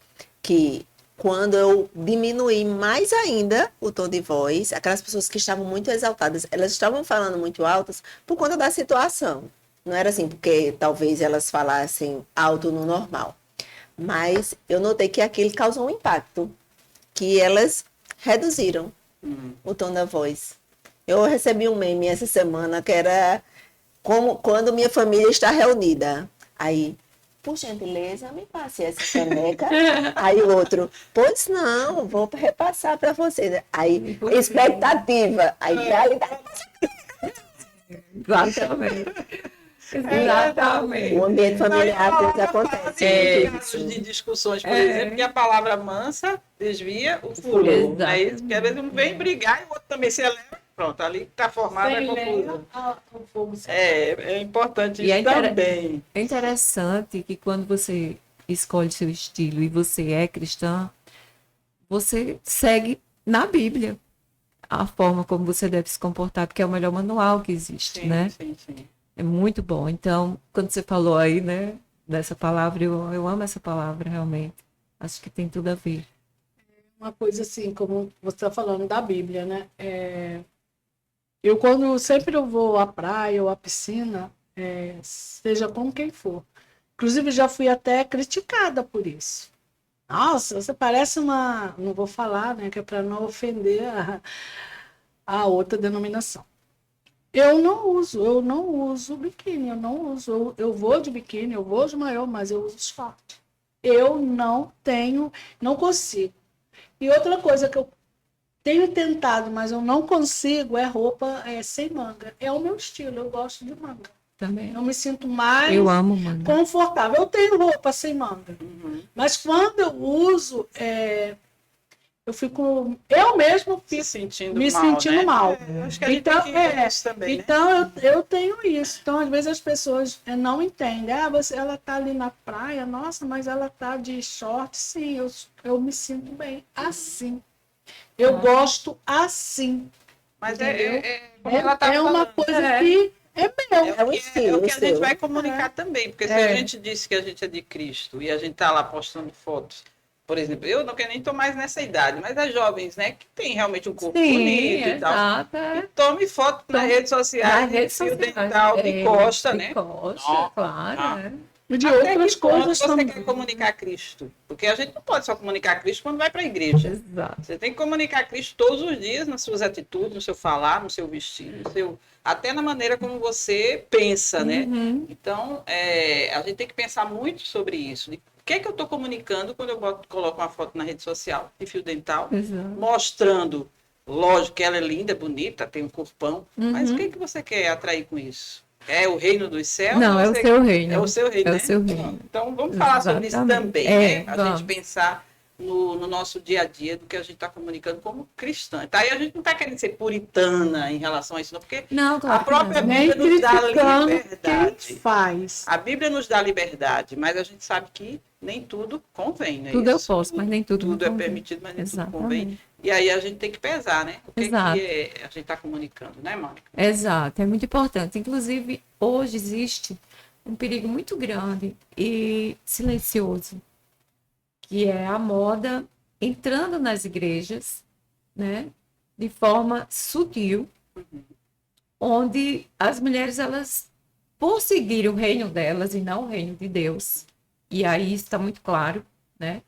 que quando eu diminuí mais ainda o tom de voz, aquelas pessoas que estavam muito exaltadas, elas estavam falando muito altas por conta da situação. Não era assim, porque talvez elas falassem alto no normal. Mas eu notei que aquilo causou um impacto, que elas reduziram o tom da voz. Eu recebi um meme essa semana que era como quando minha família está reunida. Aí, por gentileza, me passe essa caneca. Aí o outro, pois não, vou repassar para você. Aí, expectativa. Aí, Exatamente. Exatamente. o ambiente familiar às vezes acontece. muito Casos isso. de discussões, por exemplo, que a palavra mansa desvia o furor. Exato. Não é isso? Porque às vezes um vem brigar e o outro também se eleva. Pronto, ali está formada a Sem confusão. lenha, o fogo se É importante E isso é também. É interessante que quando você escolhe seu estilo e você é cristã, você segue na Bíblia a forma como você deve se comportar, porque é o melhor manual que existe, né? Sim. É muito bom. Então, quando você falou aí, né, dessa palavra, eu amo essa palavra, realmente. Acho que tem tudo a ver. Uma coisa assim, como você está falando da Bíblia, né? Eu sempre eu vou à praia ou à piscina, seja com quem for. Inclusive já fui até criticada por isso. Nossa, você parece uma, não vou falar, né, que é para não ofender a outra denominação. Eu não uso biquíni, eu não uso, eu vou de biquíni, eu vou de maiô, mas eu uso short. Eu não consigo. E outra coisa que eu tenho tentado, mas eu não consigo, é roupa sem manga. É o meu estilo, eu gosto de manga. Também. Eu me sinto mais Eu amo, mano. confortável. Eu tenho roupa sem manga, mas quando eu uso, eu mesmo Se fico sentindo me mal, sentindo né? mal. Acho que a gente Então, tem que ver isso também, né? então eu tenho isso. Então, às vezes as pessoas não entendem. Ela tá ali na praia, nossa, mas ela tá de short. Sim, eu me sinto bem assim. Eu gosto assim. Mas entendeu? como ela tá uma falando, coisa que é meu. É um estilo, o que a gente seu. vai comunicar também, porque se a gente disse que a gente é de Cristo e a gente tá lá postando fotos por exemplo, eu não quero nem estou mais nessa idade, mas as jovens, né, que tem realmente um corpo Sim, bonito e tal, exato. e tome foto nas redes sociais, Na rede fio social. dental de costa, De né? costa, Não, claro. não. É. E de Até outras que ponto coisas você também. quer comunicar Cristo? Porque a gente não pode só comunicar Cristo quando vai para a igreja. Exato. Você tem que comunicar Cristo todos os dias nas suas atitudes, no seu falar, no seu vestir, até na maneira como você pensa, né? Uhum. Então, a gente tem que pensar muito sobre isso. O que é que eu estou comunicando quando eu coloco uma foto na rede social de fio dental, Exato. mostrando, lógico que ela é linda, bonita, tem um corpão, mas o que é que você quer atrair com isso? É o reino dos céus? Não, é o seu reino. É o seu reino, É né? o seu reino. Então, vamos falar sobre isso Exatamente. também, né? A Vamos. gente pensar no nosso dia a dia do que a gente está comunicando como cristã. Tá? E a gente não está querendo ser puritana em relação a isso, não, porque Não, claro a própria que não. Nem Bíblia nos dá criticando quem liberdade. faz. A Bíblia nos dá liberdade, mas a gente sabe que nem tudo convém, né? Tudo eu Isso? posso, mas nem tudo me Tudo é convém. permitido, mas nem tudo Exatamente. convém. E aí a gente tem que pesar, né? O que, Exato. que a gente está comunicando, né, Mônica? Exato, é muito importante. Inclusive, hoje existe um perigo muito grande e silencioso, que é a moda entrando nas igrejas, né, de forma sutil, onde as mulheres, elas, por seguir o reino delas e não o reino de Deus, e aí está muito claro, né,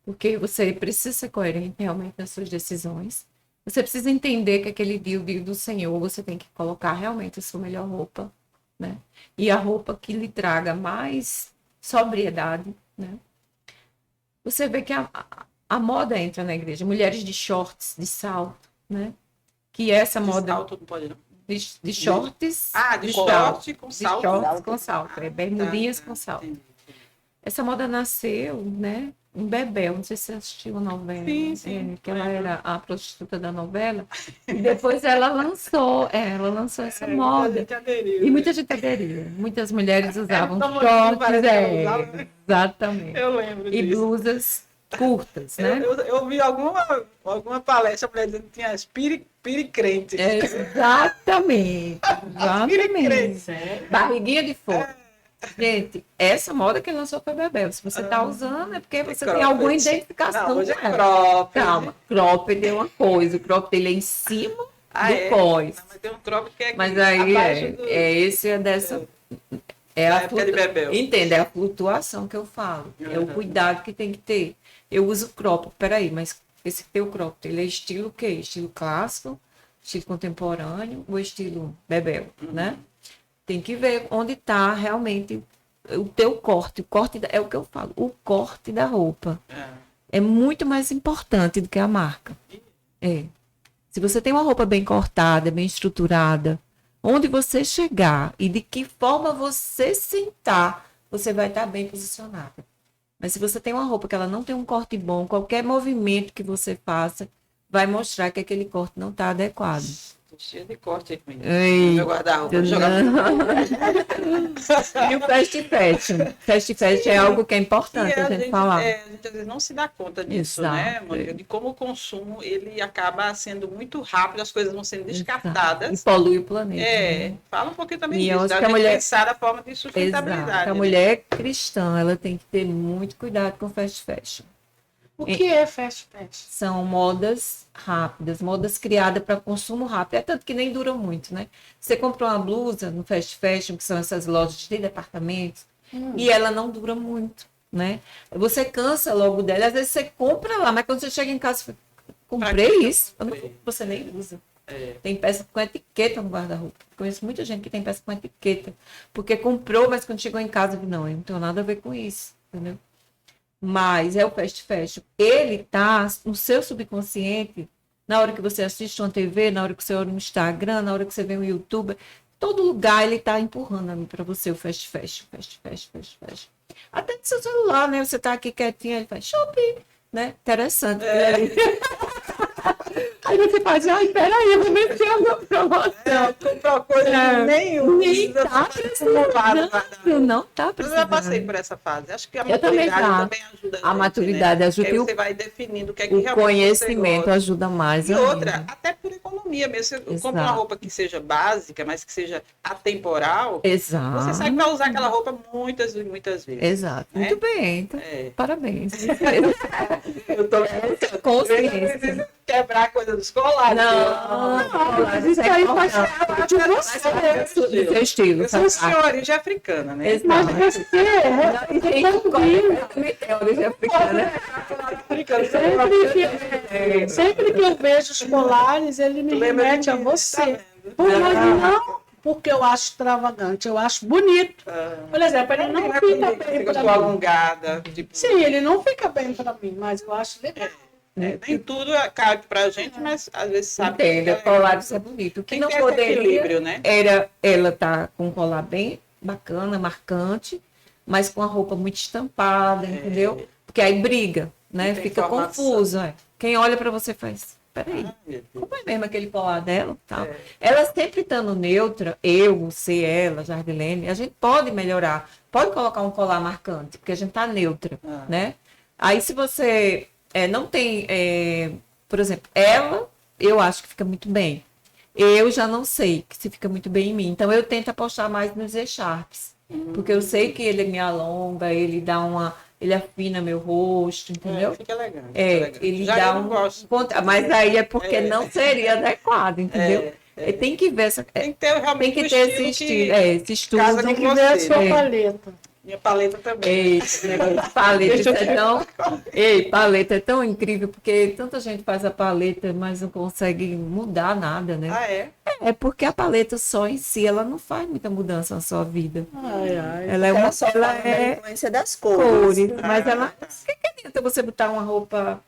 porque você precisa ser coerente realmente nas suas decisões. Você precisa entender que aquele dia, o dia do Senhor, você tem que colocar realmente a sua melhor roupa, né? E a roupa que lhe traga mais sobriedade, né? Você vê que a moda entra na igreja. Mulheres de shorts, de salto, né? Que essa moda Salto não pode, não. de shorts, De salto, short com de salto. shorts com salto, bermudinhas Tá, com salto. entendi. Essa moda nasceu, né, em Bebel, não sei se você assistiu a novela, Sim, que ela era a prostituta da novela, e depois ela lançou essa moda. E muita gente aderiu. Muitas mulheres usavam tão shorts, parece que ela usava, né? exatamente. Eu lembro E disso. blusas curtas, né? Eu vi alguma palestra, a mulher dizendo que tinha as piricrentes. Exatamente, exatamente. Piricrentes. Barriguinha de fora. Gente, essa moda que lançou foi Bebel. Se você tá usando, é porque você tem alguma identificação Não, hoje com é ela. cropped. Calma, cropped é uma coisa, o cropped ele é em cima do É? cós. Não, mas tem um cropped que é aqui, Mas aí abaixo do... esse é dessa. É Da a época de Bebel. Entende? É a flutuação que eu falo. É o Uhum. cuidado que tem que ter. Eu uso cropped, peraí, mas esse teu cropped, ele é estilo o quê? Estilo clássico, estilo contemporâneo ou estilo Bebel, né? Tem que ver onde está realmente o teu corte. O corte é o que eu falo, o corte da roupa. É muito mais importante do que a marca. É. Se você tem uma roupa bem cortada, bem estruturada, onde você chegar e de que forma você sentar, você vai estar bem posicionada. Mas se você tem uma roupa que ela não tem um corte bom, qualquer movimento que você faça vai mostrar que aquele corte não está adequado. Tô cheia de corte aí, menina. Ei, Meu guarda-roupa. Jogar E o fast fashion? Fast fashion é algo que é importante a gente falar. A gente às vezes não se dá conta disso, Exato. né, Mônica? De como o consumo ele acaba sendo muito rápido, as coisas vão sendo E descartadas. polui o planeta. né? Fala um pouquinho também E eu disso, acho da que a gente mulher- pensar a forma de sustentabilidade. Exato. A né? mulher cristã, ela tem que ter muito cuidado com fast fashion. O que é fast fashion? São modas rápidas, modas criadas para consumo rápido. É tanto que nem dura muito, né? Você comprou uma blusa no fast fashion, que são essas lojas de departamentos, e ela não dura muito, né? Você cansa logo dela. Às vezes você compra lá, mas quando você chega em casa, você fala, comprei isso. Você nem usa. Tem peça com etiqueta no guarda-roupa. Conheço muita gente que tem peça com etiqueta. Porque comprou, mas quando chegou em casa, não, eu não tenho nada a ver com isso, entendeu? Mas é o fast fashion. Ele tá no seu subconsciente, na hora que você assiste uma TV, na hora que você olha no Instagram, na hora que você vê um YouTube, todo lugar ele tá empurrando ali para você o fast fashion, fast fashion, fast fashion. Até no seu celular, né? Você tá aqui quietinho, ele faz shopping, né? Interessante. Aí você faz, ai, peraí, eu vou ver se eu vou promoção. Comprou coisa nenhuma. Nem tá precisando, não tá Eu já passei precisando. por essa fase. Acho que a Eu também maturidade já. também ajuda A maturidade ajuda Porque e aí você vai definindo o que é que o realmente conhecimento você gosta. ajuda mais E ainda. outra, até por economia mesmo. Você compra uma Exato. roupa que seja básica, mas que seja atemporal, Exato. você sabe que vai usar aquela roupa muitas e muitas vezes. Exato. né? Muito bem. Então, É. parabéns. Eu tô Consciência. quebrar a coisa dos colares. Mas isso aí faz parte de você. Do seu estilo. Eu sou senhorita africana, né? Exato. Mas você Tem origem africana. sempre que eu vejo os colares, ele me Lembra de remete a mim, você. tá vendo? Mas não porque eu acho extravagante, eu acho bonito. Por exemplo, ele não fica bem Fica para sua mim. alongada. Tipo, Sim, ele não fica bem para mim, mas eu acho legal. nem tudo cabe pra gente, mas às vezes sabe. Entendo, que colar isso é bonito. O que Tem não que ter esse poderia equilíbrio, né? era ela tá com um colar bem bacana, marcante, mas com a roupa muito estampada, entendeu? Porque aí briga, né? Não tem Fica formação. confuso. É. Quem olha para você faz, peraí, Ah, meu Deus. como é mesmo aquele colar dela? Tal. É. Ela sempre estando neutra, eu, você, ela, Jardilene, a gente pode melhorar. Pode colocar um colar marcante, porque a gente tá neutra, né? Aí se você não tem, por exemplo, ela, eu acho que fica muito bem. Eu já não sei que se fica muito bem em mim. Então eu tento apostar mais nos echarpes. Porque eu sei que ele me alonga, ele afina meu rosto, entendeu? Fica legal. Ele Já dá eu não gosto. Mas aí é porque não seria adequado, entendeu? Tem que ver essa. Tem que ter realmente Tem que ter esse estilo. Esse estudo. casa Tem com que ver a você, sua né? paleta. Minha paleta também. Ei, esse negócio de paleta, isso é tão... Ei, paleta é tão incrível, porque tanta gente faz a paleta, mas não consegue mudar nada, né? Ah, é? É porque a paleta só em si, ela não faz muita mudança na sua vida. Ai, ai. Ela é Ela uma... só Ela fala da é influência das cores. cores, mas ela... O que adianta você botar uma roupa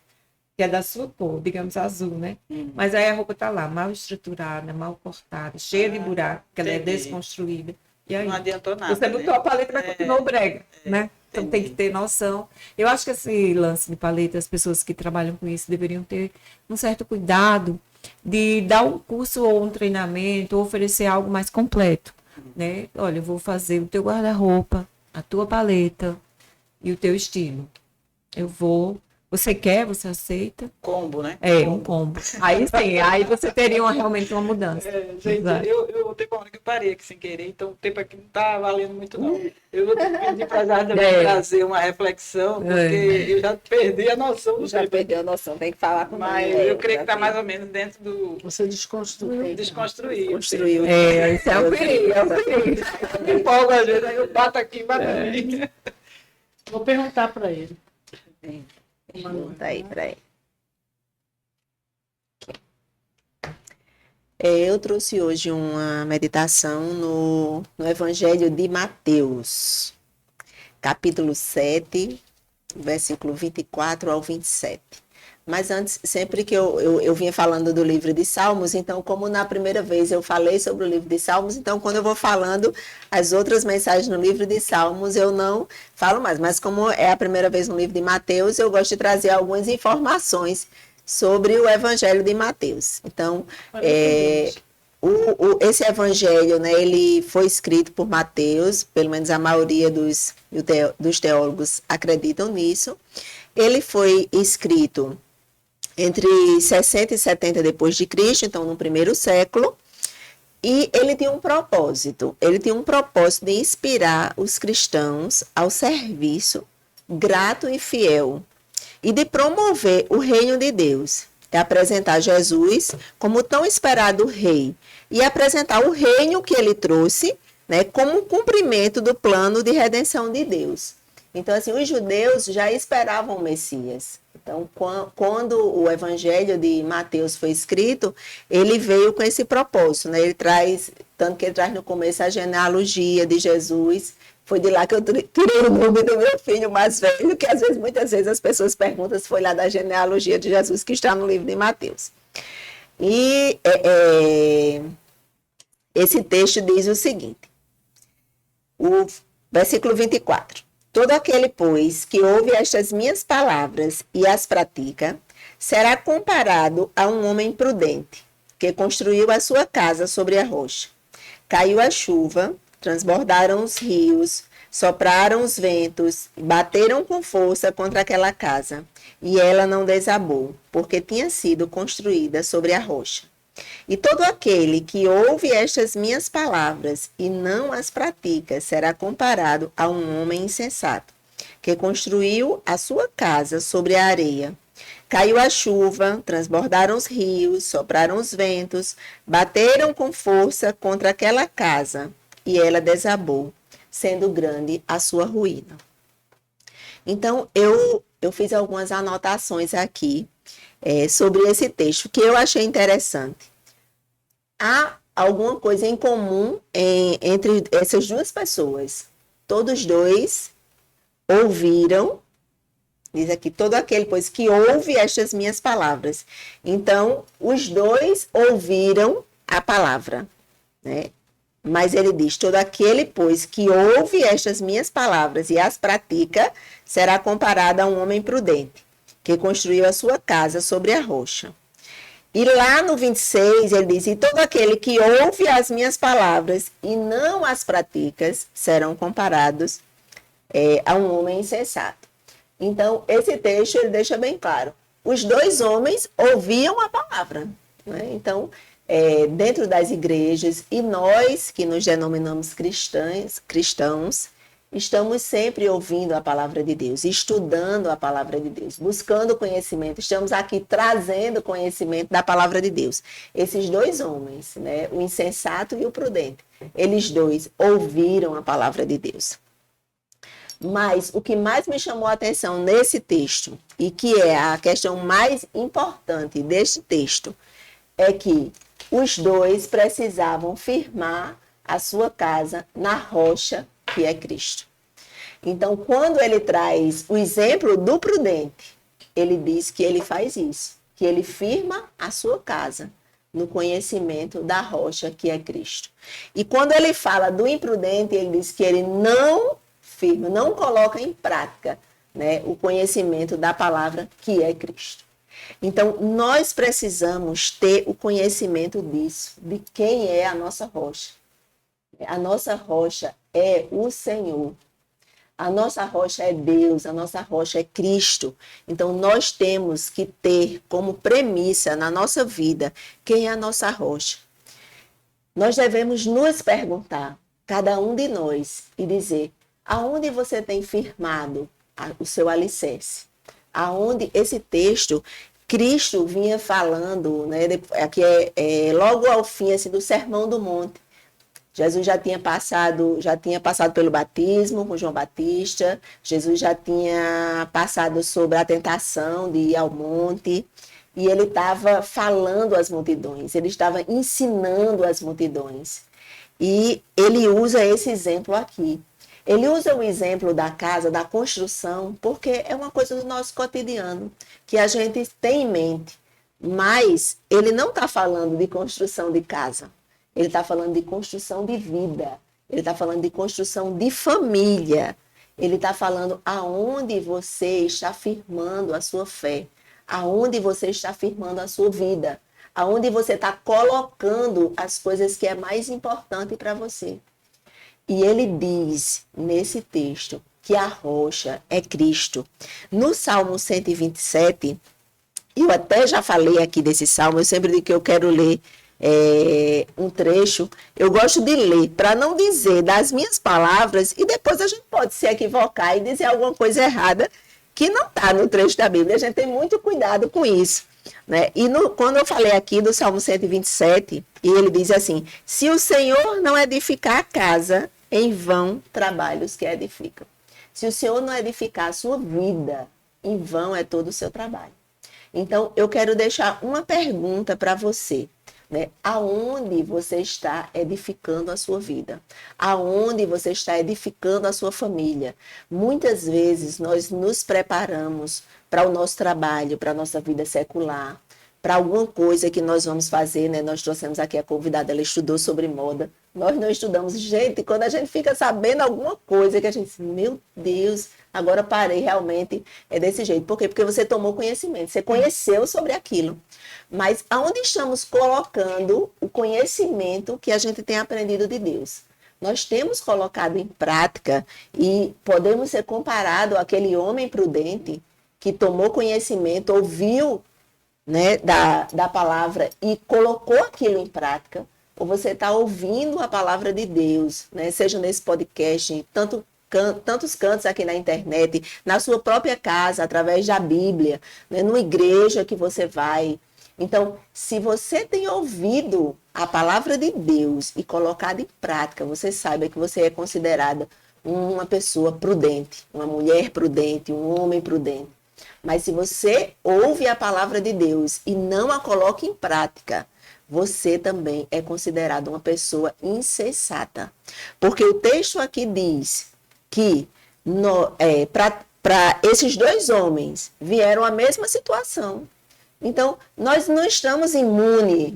que é da sua cor, digamos azul, né? Mas aí a roupa tá lá, mal estruturada, mal cortada, cheia de buraco, que ela é entendi. desconstruída. E aí, Não adiantou nada. você botou a paleta, mas continuou brega, né? Então tem entendi. que ter noção. Eu acho que esse lance de paleta, as pessoas que trabalham com isso deveriam ter um certo cuidado de dar um curso ou um treinamento, ou oferecer algo mais completo, né? Olha, eu vou fazer o teu guarda-roupa, a tua paleta e o teu estilo. Eu vou... Você quer, você aceita? Combo, né? Um combo. Aí sim, aí você teria realmente uma mudança. Gente, Exato. eu teve uma hora que eu parei aqui sem querer, então o tempo aqui não tá valendo muito, não. Eu vou ter que pedir para Jardim trazer uma reflexão, porque eu já perdi a noção do Já tempo. perdeu a noção, tem que falar com Mas eu creio que está mais ou menos dentro do Você desconstruiu. desconstruir. construiu. Isso é um perigo, é um perigo. Eu me empolgo às vezes, aí eu bato aqui, bato ali. Vou perguntar para ele. Pergunta aí pra ele. Eu trouxe hoje uma meditação no Evangelho de Mateus, capítulo 7, versículo 24 ao 27. Mas antes, sempre que eu vinha falando do livro de Salmos, então, como na primeira vez eu falei sobre o livro de Salmos, então, quando eu vou falando as outras mensagens no livro de Salmos, eu não falo mais. Mas como é a primeira vez no livro de Mateus, eu gosto de trazer algumas informações sobre o Evangelho de Mateus. Então, esse Evangelho, né, ele foi escrito por Mateus, pelo menos a maioria dos teólogos acreditam nisso. Ele foi escrito entre 60 e 70 depois de Cristo, então no primeiro século, e ele tinha um propósito. Ele tinha um propósito de inspirar os cristãos ao serviço grato e fiel e de promover o reino de Deus, de apresentar Jesus como tão esperado rei e apresentar o reino que ele trouxe, né, como um cumprimento do plano de redenção de Deus. Então, assim, os judeus já esperavam o Messias. Então, quando o Evangelho de Mateus foi escrito, ele veio com esse propósito, né? Ele traz, tanto que ele traz no começo a genealogia de Jesus. Foi de lá que eu tirei o nome do meu filho mais velho, que muitas vezes as pessoas perguntam se foi lá da genealogia de Jesus que está no livro de Mateus. E esse texto diz o seguinte, o versículo 24. Todo aquele, pois, que ouve estas minhas palavras e as pratica, será comparado a um homem prudente, que construiu a sua casa sobre a rocha. Caiu a chuva, transbordaram os rios, sopraram os ventos, bateram com força contra aquela casa, e ela não desabou, porque tinha sido construída sobre a rocha. E todo aquele que ouve estas minhas palavras e não as pratica será comparado a um homem insensato, que construiu a sua casa sobre a areia. Caiu a chuva, transbordaram os rios, sopraram os ventos, bateram com força contra aquela casa, e ela desabou, sendo grande a sua ruína. Então, eu fiz algumas anotações aqui sobre esse texto, que eu achei interessante. Há alguma coisa em comum entre essas duas pessoas. Todos dois ouviram, diz aqui, todo aquele, pois, que ouve estas minhas palavras. Então, os dois ouviram a palavra, né? Mas ele diz, todo aquele, pois, que ouve estas minhas palavras e as pratica, será comparado a um homem prudente, que construiu a sua casa sobre a rocha. E lá no 26, ele diz, e todo aquele que ouve as minhas palavras e não as pratica, serão comparados a um homem insensato. Então, esse texto, ele deixa bem claro, os dois homens ouviam a palavra, né? Então, dentro das igrejas, e nós que nos denominamos cristãos, estamos sempre ouvindo a palavra de Deus, estudando a palavra de Deus, buscando conhecimento, estamos aqui trazendo conhecimento da palavra de Deus. Esses dois homens, né, o insensato e o prudente, eles dois ouviram a palavra de Deus. Mas o que mais me chamou a atenção nesse texto, e que é a questão mais importante deste texto, é que os dois precisavam firmar a sua casa na rocha que é Cristo. Então, quando ele traz o exemplo do prudente, ele diz que ele faz isso, que ele firma a sua casa no conhecimento da rocha que é Cristo. E quando ele fala do imprudente, ele diz que ele não firma, não coloca em prática, né, o conhecimento da palavra que é Cristo. Então, nós precisamos ter o conhecimento disso, de quem é a nossa rocha. A nossa rocha é o Senhor. A nossa rocha é Deus, a nossa rocha é Cristo. Então, nós temos que ter como premissa na nossa vida quem é a nossa rocha. Nós devemos nos perguntar, cada um de nós, e dizer, aonde você tem firmado o seu alicerce? Aonde esse texto, Cristo vinha falando, né, aqui logo ao fim assim, do Sermão do Monte. Jesus já tinha passado pelo batismo com João Batista, Jesus já tinha passado sobre a tentação de ir ao monte, e ele estava falando às multidões, ele estava ensinando as multidões. E ele usa esse exemplo aqui. Ele usa o exemplo da casa, da construção, porque é uma coisa do nosso cotidiano, que a gente tem em mente. Mas ele não está falando de construção de casa. Ele está falando de construção de vida. Ele está falando de construção de família. Ele está falando aonde você está firmando a sua fé. Aonde você está firmando a sua vida. Aonde você está colocando as coisas que é mais importante para você. E ele diz nesse texto que a rocha é Cristo. No Salmo 127, eu até já falei aqui desse salmo, eu sempre digo que eu quero ler um trecho, eu gosto de ler para não dizer das minhas palavras e depois a gente pode se equivocar e dizer alguma coisa errada que não está no trecho da Bíblia. A gente tem muito cuidado com isso, né? E quando eu falei aqui do Salmo 127, e ele diz assim, se o Senhor não edificar a casa, em vão trabalham os que edificam. Se o Senhor não edificar a sua vida, em vão é todo o seu trabalho. Então, eu quero deixar uma pergunta para você, né? Aonde você está edificando a sua vida? Aonde você está edificando a sua família? Muitas vezes nós nos preparamos para o nosso trabalho, para a nossa vida secular, para alguma coisa que nós vamos fazer, né? Nós trouxemos aqui a convidada, ela estudou sobre moda. Nós não estudamos. Gente, quando a gente fica sabendo alguma coisa que a gente diz, meu Deus, agora parei realmente, é desse jeito. Por quê? Porque você tomou conhecimento, você conheceu sobre aquilo. Mas aonde estamos colocando o conhecimento que a gente tem aprendido de Deus? Nós temos colocado em prática e podemos ser comparados àquele homem prudente que tomou conhecimento, ouviu, né, da palavra e colocou aquilo em prática, ou você está ouvindo a palavra de Deus, né, seja nesse podcast, tantos cantos aqui na internet, na sua própria casa, através da Bíblia, né, numa igreja que você vai. Então, se você tem ouvido a palavra de Deus e colocado em prática, você saiba que você é considerada uma pessoa prudente, uma mulher prudente, um homem prudente. Mas se você ouve a palavra de Deus e não a coloca em prática, você também é considerado uma pessoa insensata. Porque o texto aqui diz que para esses dois homens vieram a mesma situação. Então, nós não estamos imunes,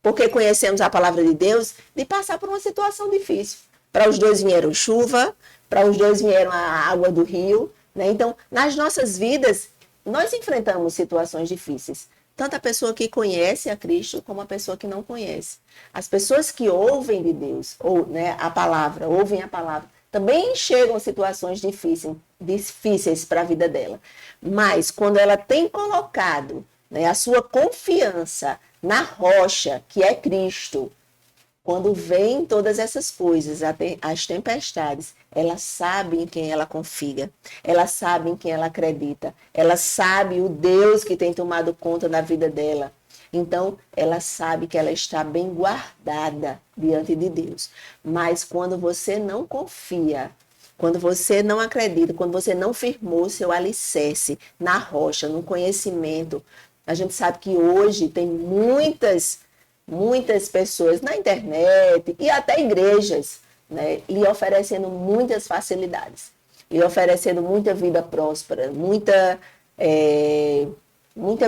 porque conhecemos a palavra de Deus, de passar por uma situação difícil. Para os dois vieram chuva, para os dois vieram a água do rio, né? Então, nas nossas vidas, nós enfrentamos situações difíceis. Tanto a pessoa que conhece a Cristo, como a pessoa que não conhece. As pessoas que ouvem de Deus, ou, né, ouvem a palavra, também chegam a situações difíceis para a vida dela. Mas, quando ela tem colocado, né, a sua confiança na rocha, que é Cristo, quando vem todas essas coisas, as tempestades, ela sabe em quem ela confia, ela sabe em quem ela acredita, ela sabe o Deus que tem tomado conta da vida dela. Então, ela sabe que ela está bem guardada diante de Deus. Mas quando você não confia, quando você não acredita, quando você não firmou seu alicerce na rocha, no conhecimento, a gente sabe que hoje tem muitas pessoas na internet e até igrejas, né, lhe oferecendo muitas facilidades, lhe oferecendo muita vida próspera, muita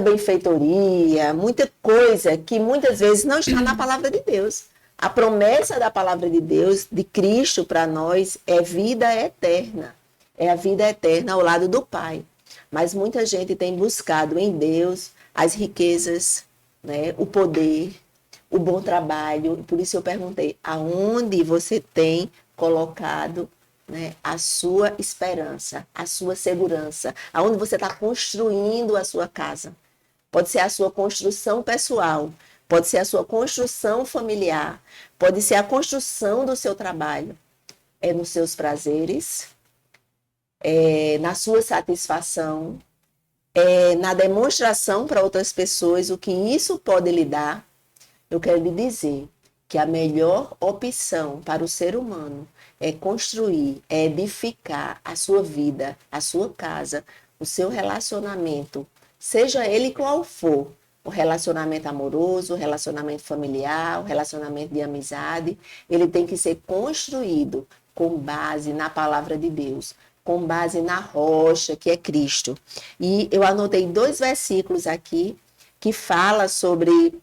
benfeitoria, muita coisa que muitas vezes não está na palavra de Deus. A promessa da palavra de Deus, de Cristo para nós, é vida eterna. É a vida eterna ao lado do Pai. Mas muita gente tem buscado em Deus as riquezas, né, o poder, o bom trabalho. Por isso eu perguntei, aonde você tem colocado, né, a sua esperança, a sua segurança? Aonde você está construindo a sua casa? Pode ser a sua construção pessoal, pode ser a sua construção familiar, pode ser a construção do seu trabalho. É nos seus prazeres, na sua satisfação, na demonstração para outras pessoas o que isso pode lhe dar. Eu quero lhe dizer que a melhor opção para o ser humano é construir, é edificar a sua vida, a sua casa, o seu relacionamento, seja ele qual for, o relacionamento amoroso, o relacionamento familiar, o relacionamento de amizade, ele tem que ser construído com base na palavra de Deus, com base na rocha que é Cristo. E eu anotei 2 versículos aqui que fala sobre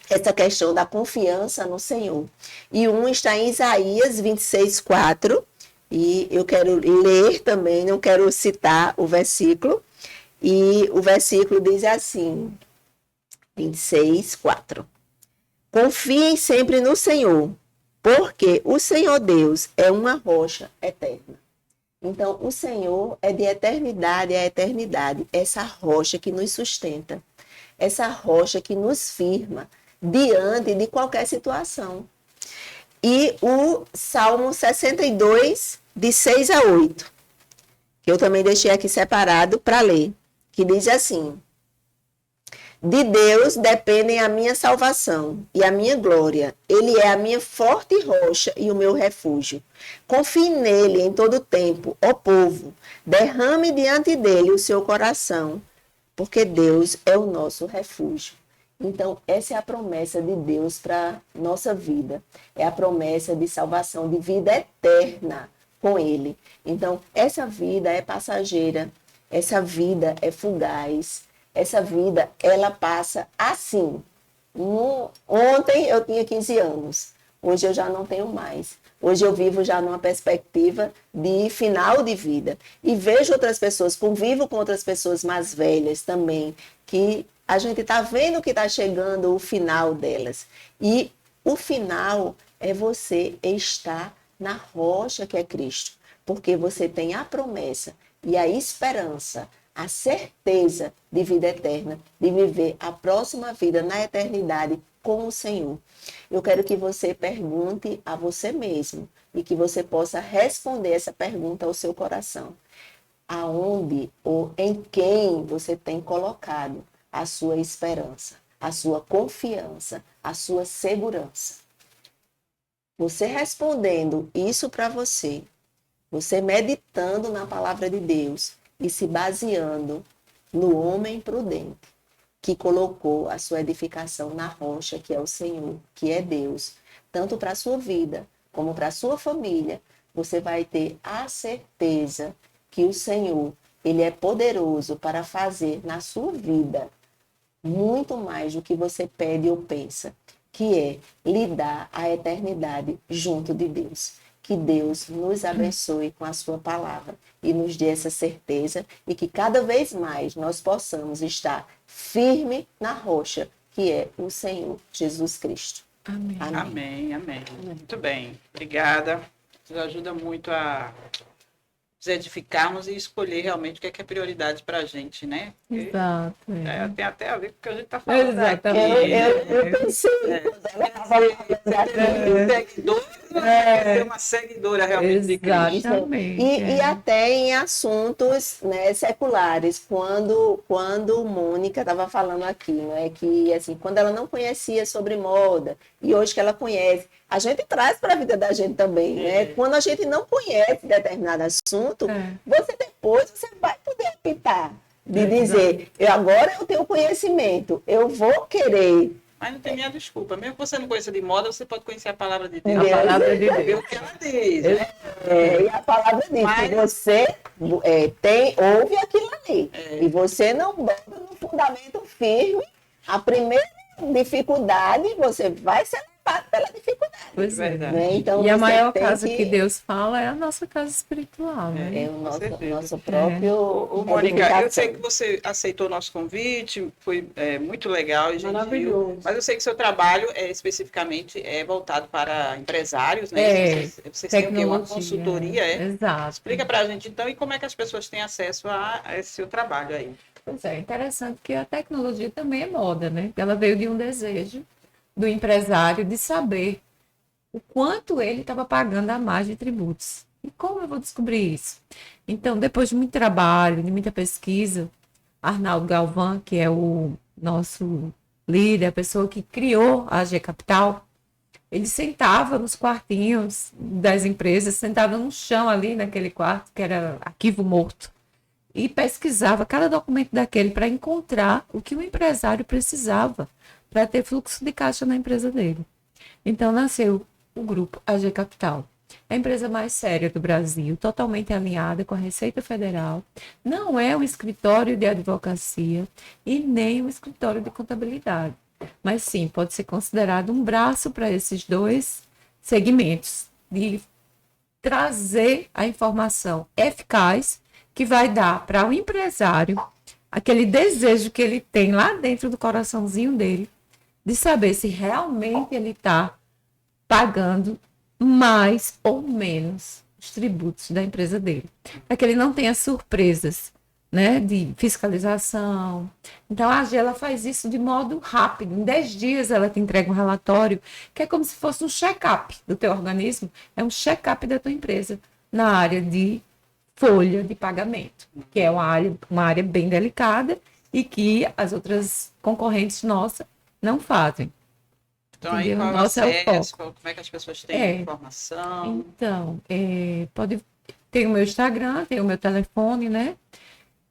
essa questão da confiança no Senhor. E um está em Isaías 26:4, e eu quero ler também, não quero citar o versículo, e o versículo diz assim, 26:4. Confiem sempre no Senhor, porque o Senhor Deus é uma rocha eterna. Então, o Senhor é de eternidade a eternidade, essa rocha que nos sustenta, essa rocha que nos firma diante de qualquer situação. E o Salmo 62, de 6 a 8, que eu também deixei aqui separado para ler, que diz assim: de Deus dependem a minha salvação e a minha glória. Ele é a minha forte rocha e o meu refúgio. Confie nele em todo tempo, ó povo. Derrame diante dele o seu coração, porque Deus é o nosso refúgio. Então, essa é a promessa de Deus para nossa vida. É a promessa de salvação, de vida eterna com Ele. Então, essa vida é passageira, essa vida é fugaz. Essa vida, ela passa assim. Ontem eu tinha 15 anos, hoje eu já não tenho mais. Hoje eu vivo já numa perspectiva de final de vida. E vejo outras pessoas, convivo com outras pessoas mais velhas também, que a gente está vendo que está chegando o final delas. E o final é você estar na rocha que é Cristo. Porque você tem a promessa e a esperança, a certeza de vida eterna, de viver a próxima vida na eternidade com o Senhor. Eu quero que você pergunte a você mesmo e que você possa responder essa pergunta ao seu coração. Aonde ou em quem você tem colocado a sua esperança, a sua confiança, a sua segurança? Você respondendo isso para você, você meditando na palavra de Deus e se baseando no homem prudente, que colocou a sua edificação na rocha, que é o Senhor, que é Deus, tanto para a sua vida como para a sua família, você vai ter a certeza que o Senhor, Ele é poderoso para fazer na sua vida muito mais do que você pede ou pensa, que é lhe dar a eternidade junto de Deus. Que Deus nos abençoe com a sua palavra e nos dê essa certeza e que cada vez mais nós possamos estar firme na rocha, que é o Senhor Jesus Cristo. Amém. Amém, amém. Muito bem, obrigada. Isso ajuda muito a nos edificarmos e escolher realmente o que é prioridade para a gente, né? Porque, Exato. tem até a ver com o que a gente está falando Exatamente. aqui. Eu pensei, quando ela estava Ser uma seguidora realmente de Cristo. Exatamente. E até em assuntos, né, seculares, quando Mônica estava falando aqui, né, que assim, quando ela não conhecia sobre moda, e hoje que ela conhece, a gente traz para a vida da gente também, né? Quando a gente não conhece determinado assunto, você vai poder optar de dizer, agora eu tenho conhecimento, eu vou querer. Mas não tem minha desculpa. Mesmo que você não conheça de moda, você pode conhecer a palavra de Deus. A palavra de Ver o que ela diz, né? E a palavra diz que você ouve aquilo ali. E você não bota no fundamento firme, a primeira dificuldade, você vai ser levado pela dificuldade. Pois é. Verdade. Né? Então, E a você maior tem casa que Deus fala é a nossa casa espiritual, né? É o certeza. nosso próprio. Ô, Mônica, eu edificação. sei que você aceitou o nosso convite, foi muito legal e gentil. Maravilhoso. Mas eu sei que seu trabalho especificamente é voltado para empresários, né? Vocês têm o quê? Uma consultoria, Exato. Explica para a gente então e como é que as pessoas têm acesso a esse seu trabalho aí. Pois é, interessante que a tecnologia também é moda, né? Ela veio de um desejo do empresário de saber o quanto ele estava pagando a mais de tributos. E como eu vou descobrir isso? Então, depois de muito trabalho, de muita pesquisa, Arnaldo Galvão, que é o nosso líder, a pessoa que criou a AG Capital, ele sentava nos quartinhos das empresas, sentava no chão ali naquele quarto, que era arquivo morto, e pesquisava cada documento daquele para encontrar o que o empresário precisava para ter fluxo de caixa na empresa dele. Então, nasceu o grupo AG Capital. É a empresa mais séria do Brasil, totalmente alinhada com a Receita Federal. Não é um escritório de advocacia e nem um escritório de contabilidade. Mas sim, pode ser considerado um braço para esses dois segmentos, de trazer a informação eficaz que vai dar para o empresário aquele desejo que ele tem lá dentro do coraçãozinho dele, de saber se realmente ele está pagando mais ou menos os tributos da empresa dele, para que ele não tenha surpresas, né, de fiscalização. Então, a AG, ela faz isso de modo rápido. Em 10 dias, ela te entrega um relatório que é como se fosse um check-up do teu organismo, é um check-up da tua empresa na área de folha de pagamento, que é uma área bem delicada e que as outras concorrentes nossas não fazem. Então, aí, Entendeu? qual é o Nossa, é o acesso, foco. como é que as pessoas têm informação? Então, tem o meu Instagram, tem o meu telefone, né?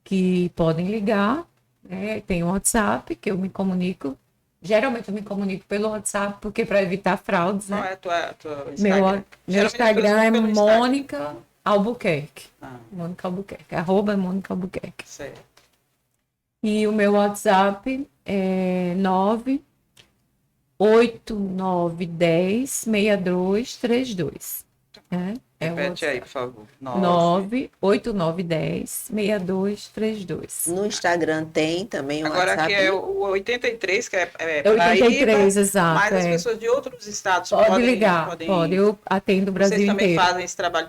Que podem ligar, né? Tem o WhatsApp, que eu me comunico. Geralmente eu me comunico pelo WhatsApp, porque para evitar fraudes, Qual né? é a tua Meu Instagram? Geralmente Instagram é pelo Instagram. Mônica Albuquerque. Mônica Albuquerque, @, Mônica Albuquerque. Certo. E o meu WhatsApp é 989106232. né? É o Repete aí, WhatsApp. por favor. 98910-6232. No Instagram tem também o Agora WhatsApp. aqui é o 83, que é É Paraíba, 83, exato. mas as É. pessoas de outros estados Pode ligar, pode. Eu atendo o Vocês Brasil também inteiro. fazem esse trabalho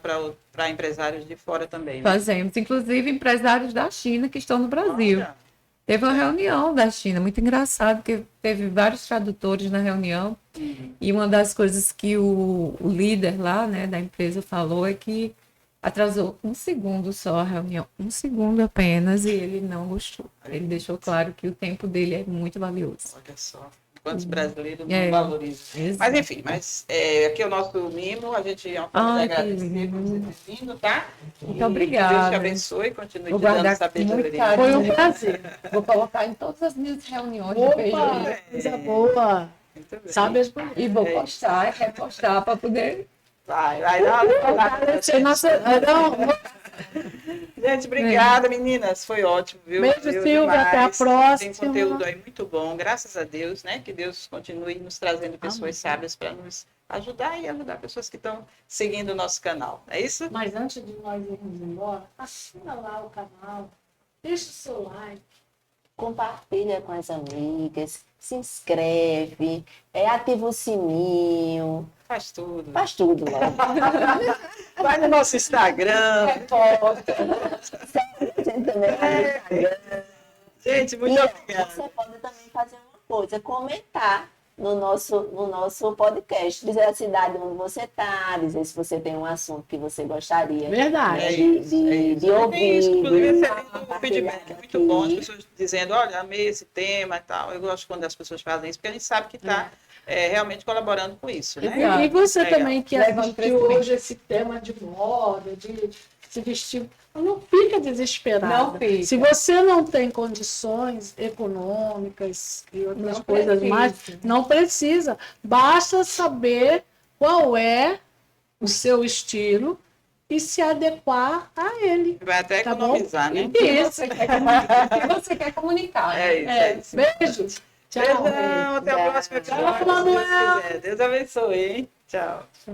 para empresários de fora também, né? Fazemos, inclusive empresários da China que estão no Brasil. Olha, Teve uma reunião da China, muito engraçado, que teve vários tradutores na reunião. E uma das coisas que o líder lá, né, da empresa falou é que atrasou 1 segundo só a reunião, 1 segundo apenas, e ele não gostou. Ele deixou claro que o tempo dele é muito valioso. olha só. Quantos brasileiros não É, valorizam. exato. Mas enfim, aqui é o nosso mimo, a gente é um Ai, que agradecer por lindo. você ter vindo, tá? Muito obrigada. Deus te abençoe e continue Vou te dando guardar com muito sabedoria. carinho. Foi um prazer. Vou colocar em todas as minhas reuniões de Opa, PJ. coisa boa. Muito bem. Sabe as bonecas. E vou postar e repostar para poder. Vai lá. Gente, obrigada, meninas. Foi ótimo, viu? Beijo, Valeu Silvia. Até a demais. próxima. Tem conteúdo aí muito bom, graças a Deus, né? Que Deus continue nos trazendo pessoas sábias para nos ajudar e ajudar pessoas que estão seguindo o nosso canal. É isso? Mas antes de nós irmos embora, assina lá o canal, deixa o seu like. Compartilha com as amigas, se inscreve, ativa o sininho, Faz tudo. faz tudo lá. Vai no nosso Instagram. Segue a gente também no Instagram. Gente, muito E obrigada. você pode também fazer uma coisa, comentar no nosso podcast, dizer a cidade onde você está, dizer se você tem um assunto que você gostaria Verdade. É isso, é isso. de ouvir. Tem isso, inclusive, de excelente o compartilhar feedback, muito bom, as aqui. pessoas dizendo, olha, amei esse tema e tal. Eu gosto quando as pessoas fazem isso, porque a gente sabe que está realmente colaborando com isso, né? E você Legal. também que Leva assistiu crescimento. hoje esse tema de moda, de se vestir, não fica desesperada. Não fica. Se você não tem condições econômicas e outras Não coisas precisa. mais, não precisa. Basta saber qual é o seu estilo e se adequar a ele. Vai até Tá bom? economizar, né? O que você quer comunicar? O que você quer comunicar? É isso, é isso. Beijo. Tchau. Beijão, até o próximo episódio. Tchau, se Deus Manuel. quiser. Deus abençoe, hein? Tchau.